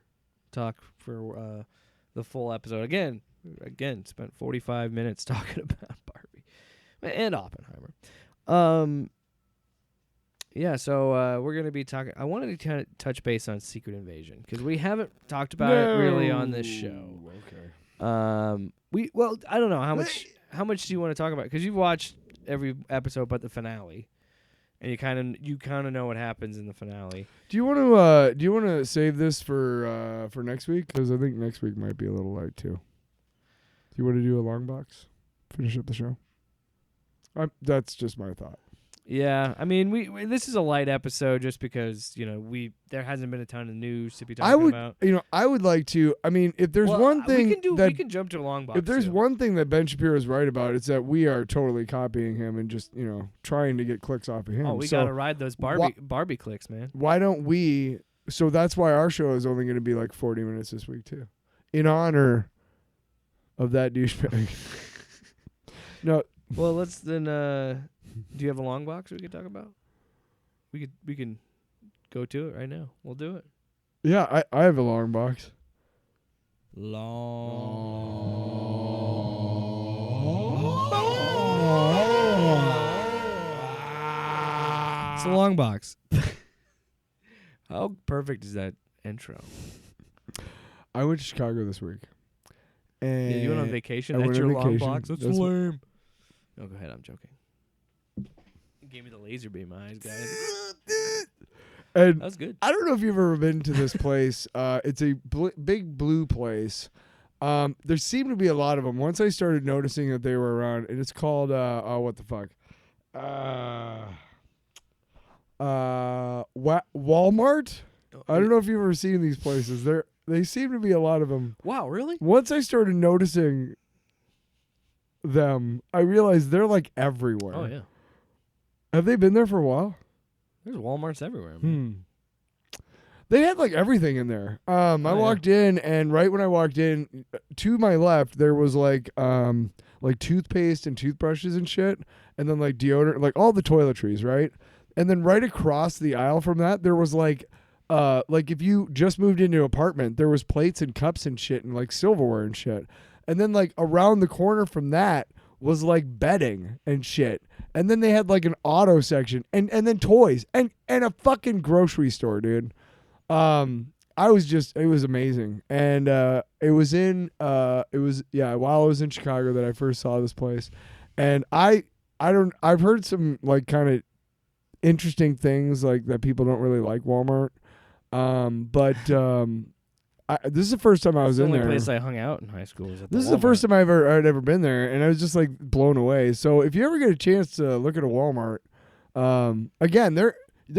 talk for the full episode. Again, spent 45 minutes talking about Barbie and Oppenheimer. Yeah, so we're going to be talking. I wanted to kind of touch base on Secret Invasion because we haven't talked about it really on this show. Okay. I don't know how much do you want to talk about because you've watched every episode but the finale. And you kind of know what happens in the finale. Do you want to save this for next week? Because I think next week might be a little light too. Do you want to do a long box? Finish up the show. That's just my thought. Yeah, I mean, this is a light episode just because there hasn't been a ton of news to be talking I would, about. I would like to. I mean, if there's one thing we can jump to a long box. If there's one thing that Ben Shapiro is right about, it's that we are totally copying him and just trying to get clicks off of him. Oh, we gotta ride those Barbie clicks, man. Why don't we? So that's why our show is only going to be like 40 minutes this week too, in honor of that douchebag. No. Well, let's then. Do you have a long box we could talk about? We can go to it right now. We'll do it. Yeah, I have a long box. It's a long box. How perfect is that intro? I went to Chicago this week. And you went on vacation? That's your long box? That's lame. No, go ahead. I'm joking. You gave me the laser beam eyes, guys. And that was good. I don't know if you've ever been to this place. It's a big blue place. There seem to be a lot of them. Once I started noticing that they were around, and it's called what the fuck? Walmart. I don't know if you've ever seen these places. They seem to be a lot of them. Wow, really? Once I started noticing them, I realized they're like everywhere. Oh yeah. Have they been there for a while? There's Walmarts everywhere, man. They had like everything in there. I walked in, and right when I walked in, to my left there was like toothpaste and toothbrushes and shit, and then like deodorant, like all the toiletries, right? And then right across the aisle from that, there was like if you just moved into an apartment, there was plates and cups and shit and like silverware and shit. And then like around the corner from that was like bedding and shit. And then they had like an auto section and then toys and a fucking grocery store, dude. It was amazing. And while I was in Chicago that I first saw this place. And I've heard some like kind of interesting things like that people don't really like Walmart. This is the first time I was in there. The only place I hung out in high school was at the This is the first time I'd ever been there, and I was just like blown away. So if you ever get a chance to look at a Walmart, again, there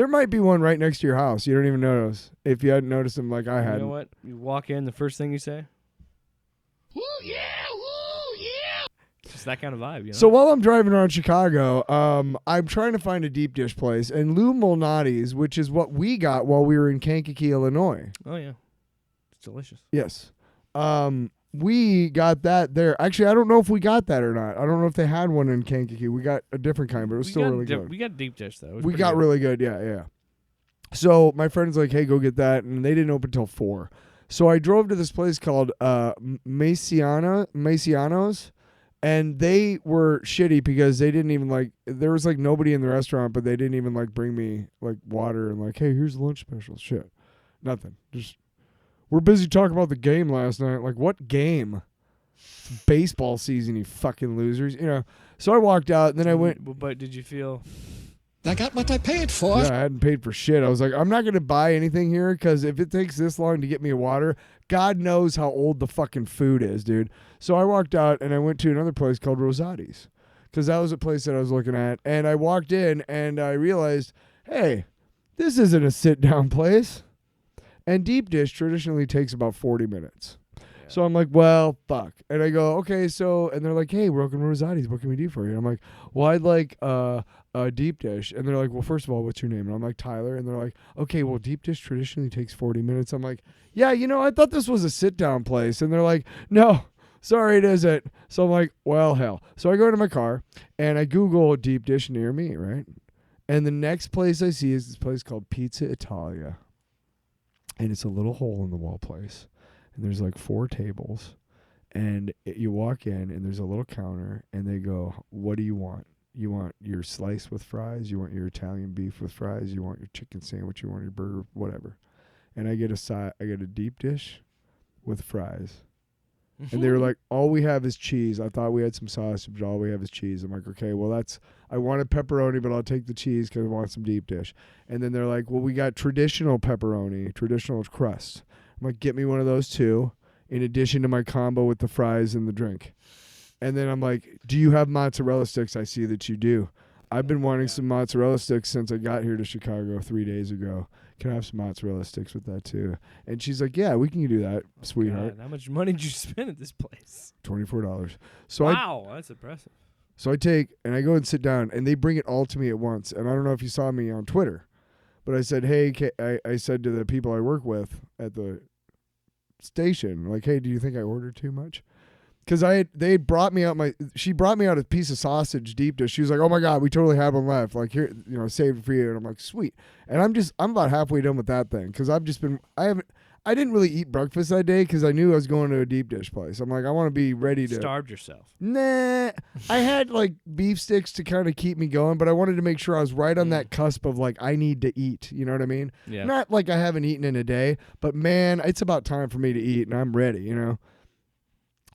might be one right next to your house. You don't even notice if you hadn't noticed them like I had. You know what? You walk in, the first thing you say, Woo yeah, woo yeah. It's just that kind of vibe, you know? So while I'm driving around Chicago, I'm trying to find a deep dish place, and Lou Malnati's, which is what we got while we were in Kankakee, Illinois. Oh yeah. It's delicious. Yes. We got that there. Actually, I don't know if we got that or not. I don't know if they had one in Kankakee. We got a different kind, but it was still really good. We got deep dish, though. We got really good, yeah. So my friend's like, hey, go get that. And they didn't open until 4. So I drove to this place called Maciano's. And they were shitty because they didn't even like, there was like nobody in the restaurant, but they didn't even like bring me like water and like, hey, here's the lunch special. Shit. Nothing. Just... We're busy talking about the game last night. Like, what game? It's baseball season, you fucking losers. So I walked out, and then I went... But did you feel... I got what I paid for. Yeah, I hadn't paid for shit. I was like, I'm not going to buy anything here, because if it takes this long to get me water, God knows how old the fucking food is, dude. So I walked out, and I went to another place called Rosati's, because that was a place that I was looking at. And I walked in, and I realized, hey, this isn't a sit-down place. And deep dish traditionally takes about 40 minutes. Yeah. So I'm like, well, fuck. And I go, okay, so, and they're like, hey, welcome to Rosati's. What can we do for you? And I'm like, well, I'd like a deep dish. And they're like, well, first of all, what's your name? And I'm like, Tyler. And they're like, okay, well, deep dish traditionally takes 40 minutes. I'm like, yeah, I thought this was a sit-down place. And they're like, no, sorry, it isn't. So I'm like, well, hell. So I go into my car, and I Google deep dish near me, right? And the next place I see is this place called Pizza Italia. And it's a little hole in the wall place. And there's like 4 tables. And you walk in, and there's a little counter. And they go, what do you want? You want your slice with fries? You want your Italian beef with fries? You want your chicken sandwich? You want your burger? Whatever. And I get a deep dish with fries. And they were like, all we have is cheese. I thought we had some sausage, but all we have is cheese. I'm like, okay, well, I wanted pepperoni, but I'll take the cheese because I want some deep dish. And then they're like, well, we got traditional pepperoni, traditional crust. I'm like, get me one of those too, in addition to my combo with the fries and the drink. And then I'm like, do you have mozzarella sticks? I see that you do. I've been wanting some mozzarella sticks since I got here to Chicago 3 days ago. Can I have some mozzarella sticks with that too? And she's like, yeah, we can do that, sweetheart. God, how much money did you spend at this place? $24. So wow, that's impressive. So I take and I go and sit down, and they bring it all to me at once. And I don't know if you saw me on Twitter, but I said, hey, I said to the people I work with at the station, like, hey, do you think I ordered too much? Because they brought me out she brought me out a piece of sausage deep dish. She was like, oh my God, we totally have one left. Like, here, saved it for you. And I'm like, sweet. And I'm about halfway done with that thing. Because I didn't really eat breakfast that day because I knew I was going to a deep dish place. I'm like, I want to be ready to. Starved yourself. Nah. I had like beef sticks to kind of keep me going, but I wanted to make sure I was right on that cusp of like, I need to eat. You know what I mean? Yeah. Not like I haven't eaten in a day, but man, it's about time for me to eat and I'm ready,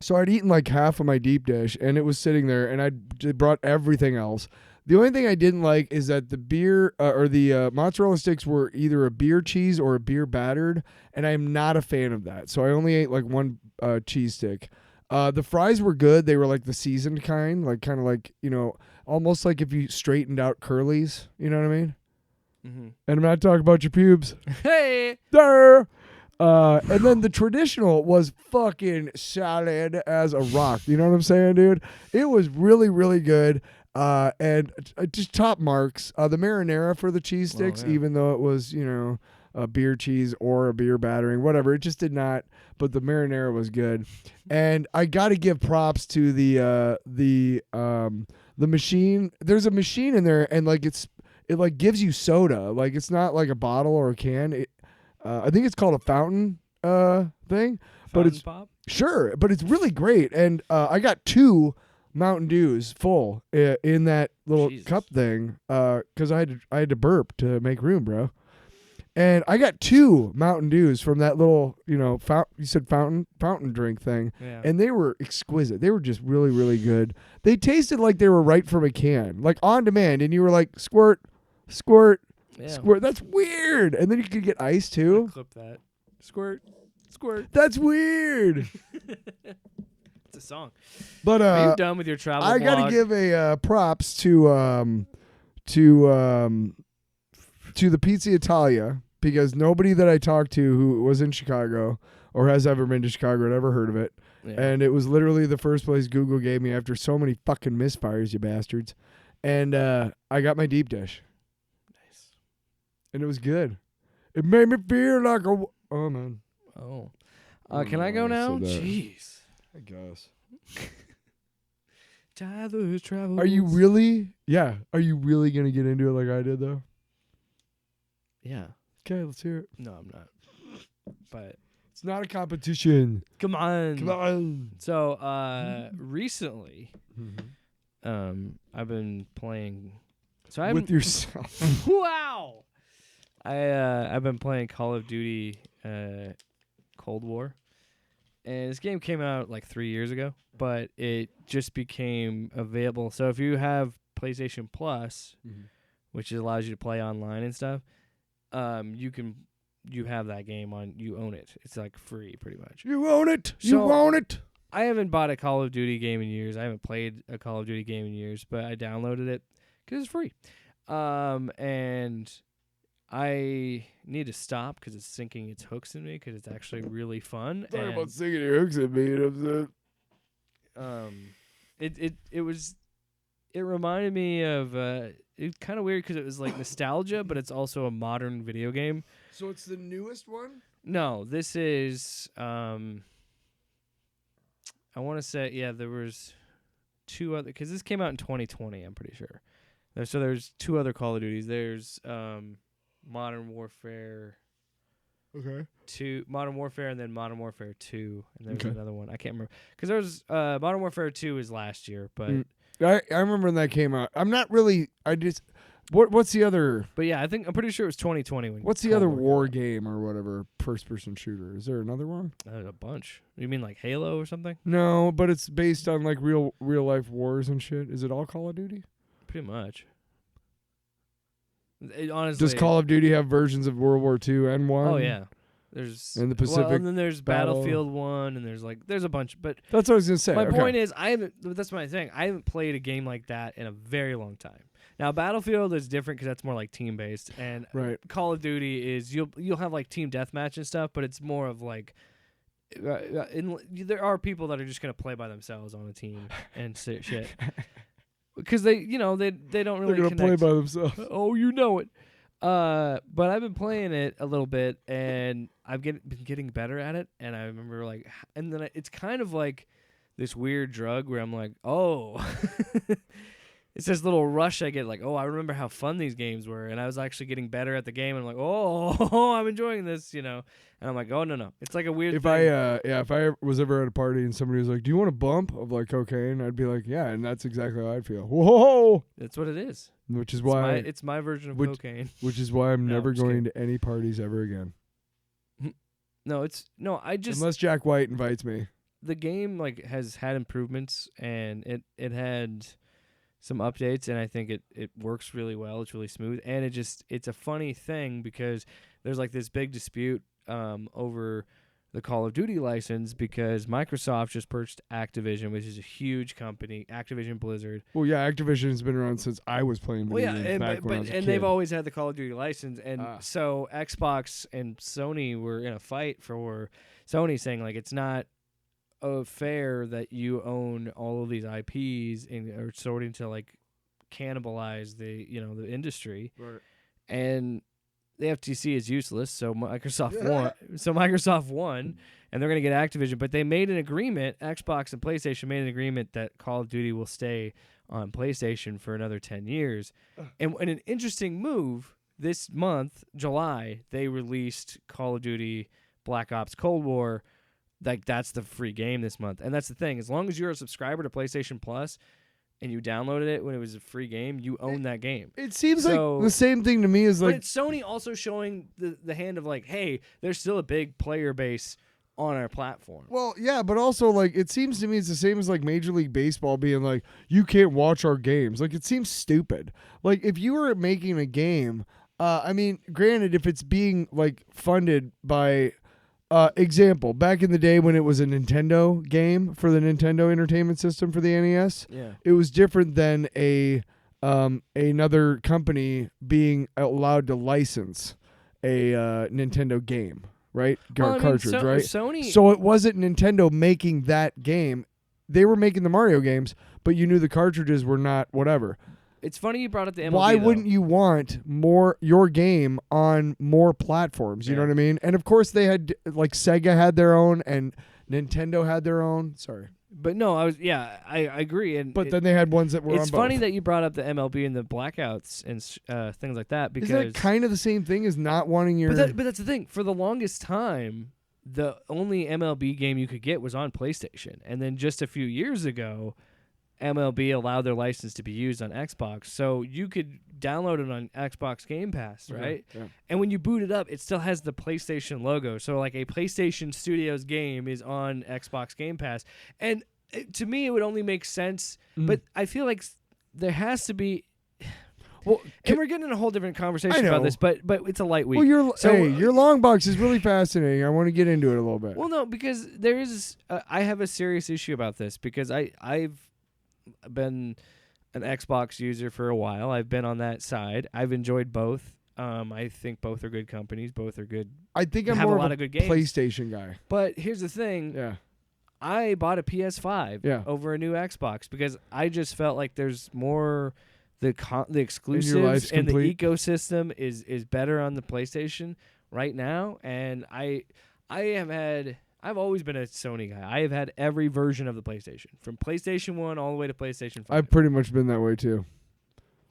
So I'd eaten like half of my deep dish and it was sitting there and I brought everything else. The only thing I didn't like is that the beer or the mozzarella sticks were either a beer cheese or a beer battered, and I'm not a fan of that. So I only ate like one cheese stick. The fries were good. They were like the seasoned kind, like kind of like, almost like if you straightened out curlies. You know what I mean? Mm-hmm. And I'm not talking about your pubes. Hey! There. And then the traditional was fucking solid as a rock. You know what I'm saying, dude? It was really, really good. And just top marks. The marinara for the cheese sticks, even though it was, a beer cheese or a beer battering, whatever, it just did not. But the marinara was good. And I got to give props to the machine. There's a machine in there, and like it like gives you soda. Like it's not like a bottle or a can. I think it's called a fountain thing. But it's pop? Sure, but it's really great. And I got 2 Mountain Dews full in that little cup thing because I had to burp to make room, bro. And I got 2 Mountain Dews from that little, you said fountain drink thing, and they were exquisite. They were just really, really good. They tasted like they were right from a can, like on demand, and you were like squirt, squirt, squirt. That's weird. And then you could get ice too. Clip that. Squirt, squirt. That's weird. It's a song. But are you done with your travel? I got to give a props to the Pizza Italia, because nobody that I talked to who was in Chicago or has ever been to Chicago had ever heard of it. Yeah. And it was literally the first place Google gave me after so many fucking misfires, you bastards. And I got my deep dish. Nice. And it was good. It made me feel like a... Oh, man. Oh. Can I go now? Jeez. I guess. Tyler's Travels. Are you really? Yeah. Are you really going to get into it like I did, though? Yeah. Okay, let's hear it. No, I'm not. But it's not a competition. Come on. Come on. So, recently, I've been playing. So with yourself. Wow. I've been playing Call of Duty Cold War. And this game came out like 3 years ago, but it just became available. So if you have PlayStation Plus, which allows you to play online and stuff, you have that game on. You own it. It's like free, pretty much. You own it. You own it. I haven't bought a Call of Duty game in years. I haven't played a Call of Duty game in years, but I downloaded it because it's free. And I need to stop because it's sinking its hooks in me because it's actually really fun. Talking about sinking your hooks in me, and upset. It reminded me of it's kind of weird because it was like nostalgia, but it's also a modern video game. So it's the newest one? No, this is I want to say there was 2 other because this came out in 2020. I'm pretty sure. So there's 2 other Call of Duties. There's Modern Warfare. Okay. 2, Modern Warfare, and then Modern Warfare 2, and there's another one I can't remember because there was Modern Warfare 2 is last year, but I remember when that came out. I'm not really. What's the other? But yeah, I'm pretty sure it was 2020 when. What's the other war game or whatever first-person shooter? Is there another one? A bunch. You mean like Halo or something? No, but it's based on like real life wars and shit. Is it all Call of Duty? Pretty much. Honestly, does Call of Duty have versions of World War II and 1? Oh yeah, there's in the Pacific. Well, and then there's Battlefield 1, and there's a bunch. But that's what I was gonna say. My point is, that's my thing. I haven't played a game like that in a very long time. Now, Battlefield is different because that's more like team based, and Right. Call of Duty is you'll have like team deathmatch and stuff, but it's more of like there are people that are just gonna play by themselves on a team and shit because they don't really They're gonna connect. play by themselves. Oh, you know it. But I've been playing it a little bit, and I've been getting better at it. And I remember and then it's kind of like this weird drug where I'm like, oh, it's this little rush I get. Like, oh, I remember how fun these games were, and I was actually getting better at the game. And I'm like, oh, I'm enjoying this, And I'm like, oh no, it's like a weird. If thing. if I was ever at a party and somebody was like, "Do you want a bump of like cocaine?" I'd be like, "Yeah," and that's exactly how I'd feel. Whoa! That's what it is. Which is It's why it's my version of cocaine. Which is why I'm No, never I'm just going kidding. to any parties ever again, I just unless Jack White invites me. the game has had improvements, and it had some updates, and I think it works really well. It's really smooth, and it's a funny thing because there's like this big dispute over the Call of Duty license because Microsoft just purchased Activision, which is a huge company, Activision Blizzard. Well, yeah, Activision's been around since I was playing video games back when I was a kid. They've always had the Call of Duty license, and Ah. so Xbox and Sony were in a fight for Sony saying it's not fair that you own all of these IPs and are starting to cannibalize the the industry, Right. and the FTC is useless, so Microsoft won. So Microsoft won, and they're going to get Activision. But they made an agreement. Xbox and PlayStation made an agreement that Call of Duty will stay on PlayStation for another 10 years. And an interesting move, this month, July, they released Call of Duty Black Ops Cold War. That's the free game this month. And that's the thing. As long as you're a subscriber to PlayStation Plus and you downloaded it when it was a free game, you own that game. It seems So- like the same thing to me as But it's Sony also showing the hand of hey, there's still a big player base on our platform. well, yeah, but also it seems to me it's the same as Major League Baseball being like, you can't watch our games. It seems stupid. If you were making a game, I mean, granted, if it's being funded by example, back in the day when it was a Nintendo game for the Nintendo Entertainment System for the NES, Yeah. it was different than another company being allowed to license a Nintendo game, right? Well, I mean, Cartridge, right? Sony. So it wasn't Nintendo making that game. They were making the Mario games, but you knew the cartridges were not whatever. It's funny you brought up the MLB. Why though. wouldn't you want your game on more platforms? You know Yeah. what I mean? And of course they had Sega had their own and Nintendo had their own. Sorry. But no, I agree. And But then they had ones that were it's on funny both. that you brought up the MLB and the blackouts and things like that because Isn't that kind of the same thing as not wanting your but that's the thing. For the longest time, the only MLB game you could get was on PlayStation, and then just a few years ago, MLB allowed their license to be used on Xbox, so you could download it on Xbox Game Pass, right? Yeah. And when you boot it up, it still has the PlayStation logo. So a PlayStation Studios game is on Xbox Game Pass, and to me, it would only make sense. But I feel like there has to be. Well, And we're getting in a whole different conversation I know. about this, but it's a light week. Well, your So, your long box is really fascinating. I want to get into it a little bit. Well, no, because there is. I have a serious issue about this because I've been an Xbox user for a while. I've been on that side. I've enjoyed both. I think both are good companies. Both are good. I think I'm have more a lot of of good games. PlayStation guy. But here's the thing. Yeah. I bought a PS5 Yeah. over a new Xbox because I just felt like there's more. The exclusives life's and the complete. ecosystem is better on the PlayStation right now, and I've always been a Sony guy. I have had every version of the PlayStation from PlayStation 1 all the way to PlayStation 5. I've pretty much been that way too.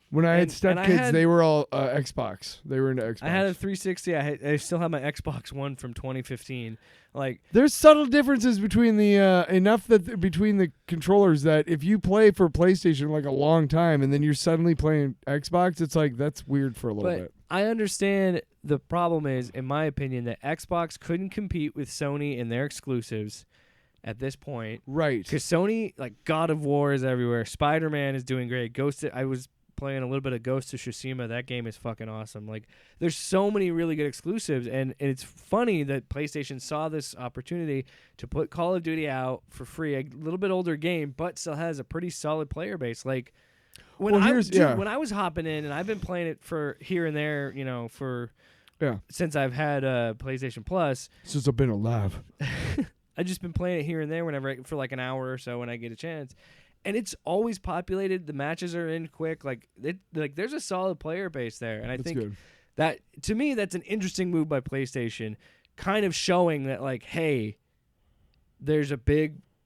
When I had And I stepkids, had- they were all Xbox. They were into Xbox. I had a 360. I still have my Xbox One from 2015. There's subtle differences between the between the controllers that if you play for PlayStation a long time and then you're suddenly playing Xbox, it's that's weird for a little but bit. I understand the problem is, in my opinion, that Xbox couldn't compete with Sony and their exclusives at this point. Right. Because Sony, God of War is everywhere. Spider-Man is doing great. I was playing a little bit of Ghost of Tsushima. That game is fucking awesome. There's so many really good exclusives, and it's funny that PlayStation saw this opportunity to put Call of Duty out for free, a little bit older game, but still has a pretty solid player base. When Well, I here's- dude, yeah. when I was hopping in, and I've been playing it for here and there, Yeah. since I've had PlayStation Plus. Since I've been alive. I've just been playing it here and there whenever for like an hour or so when I get a chance, and it's always populated. The matches are in quick. Like there's a solid player base there, and I That's think good. that to me that's an interesting move by PlayStation, kind of showing that like, hey,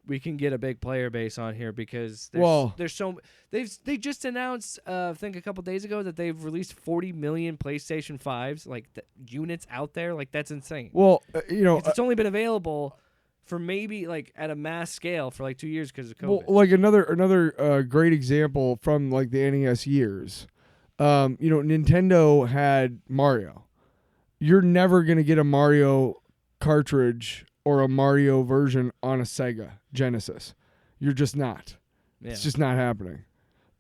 we can get a big player base on here because they just announced I think a couple days ago that they've released 40 million PlayStation 5s like units out there. Like that's insane. Well, It's only been available for maybe like at a mass scale for like 2 years because of COVID. well, like another great example from like the NES years. Nintendo had Mario. You're never gonna get a Mario cartridge or a Mario version on a Sega Genesis. You're just not. Yeah. It's just not happening.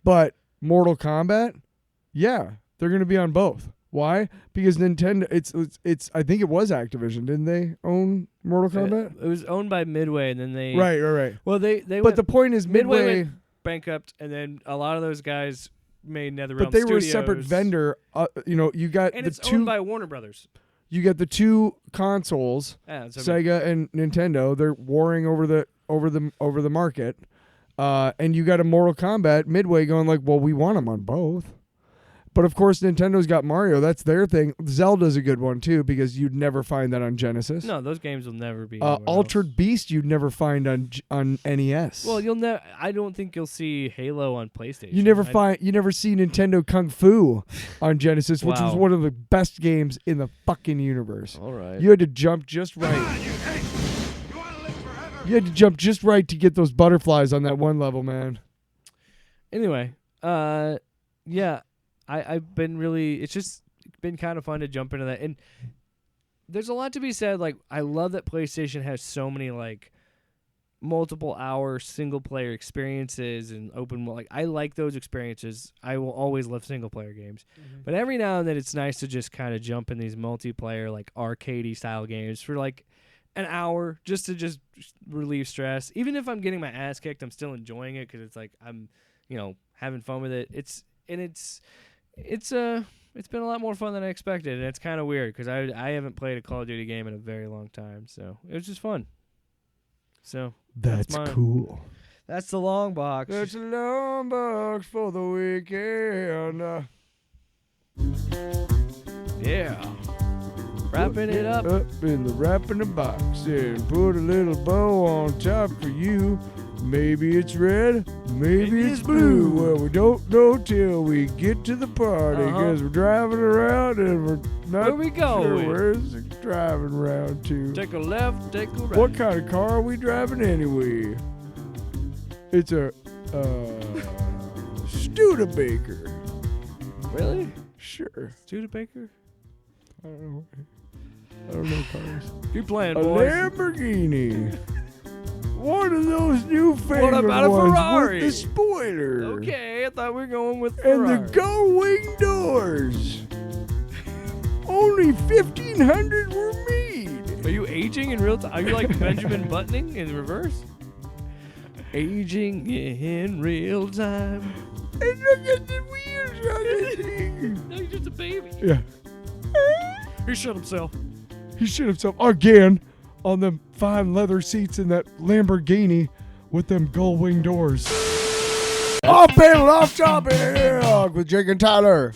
But Mortal Kombat, yeah, they're going to be on both. Why? Because Nintendo, it's. I think it was Activision, didn't they own Mortal Kombat? It was owned by Midway, and then they Right. Well, they But went, the point is, Midway went bankrupt, and then a lot of those guys made NetherRealm but they were a Studios, separate vendor. You got and the it's two. owned by Warner Brothers. You got the two consoles, Yeah, so Sega and Nintendo. They're warring over the market, and you got a Mortal Kombat Midway going like, well, we want them on both. But of course, Nintendo's got Mario. That's their thing. Zelda's a good one too because you'd never find that on Genesis. No, those games will never be. anywhere Altered else. Beast you'd never find on NES. Well, you'll never. I don't think you'll see Halo on PlayStation. you never see Nintendo Kung Fu on Genesis, which was Wow. one of the best games in the fucking universe. All right. You had to jump just right. You had to jump just right to get those butterflies on that one level, man. Anyway, yeah, I've been really. It's just been kind of fun to jump into that, and there's a lot to be said. Like, I love that PlayStation has so many like multiple hour single player experiences and open. Like, I like those experiences. I will always love single player games, but every now and then it's nice to just kind of jump in these multiplayer like arcadey style games for like an hour just to relieve stress. Even if I'm getting my ass kicked, I'm still enjoying it because it's like I'm having fun with it. It's been a lot more fun than I expected, and it's kind of weird because I haven't played a Call of Duty game in a very long time, so it was just fun. So That's mine. cool. That's the long box. That's a long box for the weekend. Yeah. Wrapping it up. Up in the wrapping the box and put a little bow on top for you. Maybe it's red, maybe it's blue. Well, we don't know till we get to the party because we're driving around and we're not Where we going? sure where's the driving around to. Take a left, take a right. What kind of car are we driving anyway? It's a Studebaker. Really? Sure. Studebaker? I don't know cars. Keep playing, A boys. Lamborghini. One of those new favorite about a ones Ferrari? with the spoiler. Okay, I thought we were going with And Ferrari. the gull-wing doors. Only 1,500 were made. Are you aging in real time? Are you like Benjamin Buttoning in reverse? Aging in real time. And look at the wheels on this thing. No, you're just a baby. Yeah. He shot himself. He shit himself again on them fine leather seats in that Lamborghini with them gull-wing doors. Off panel, off topic with Jake and Tyler.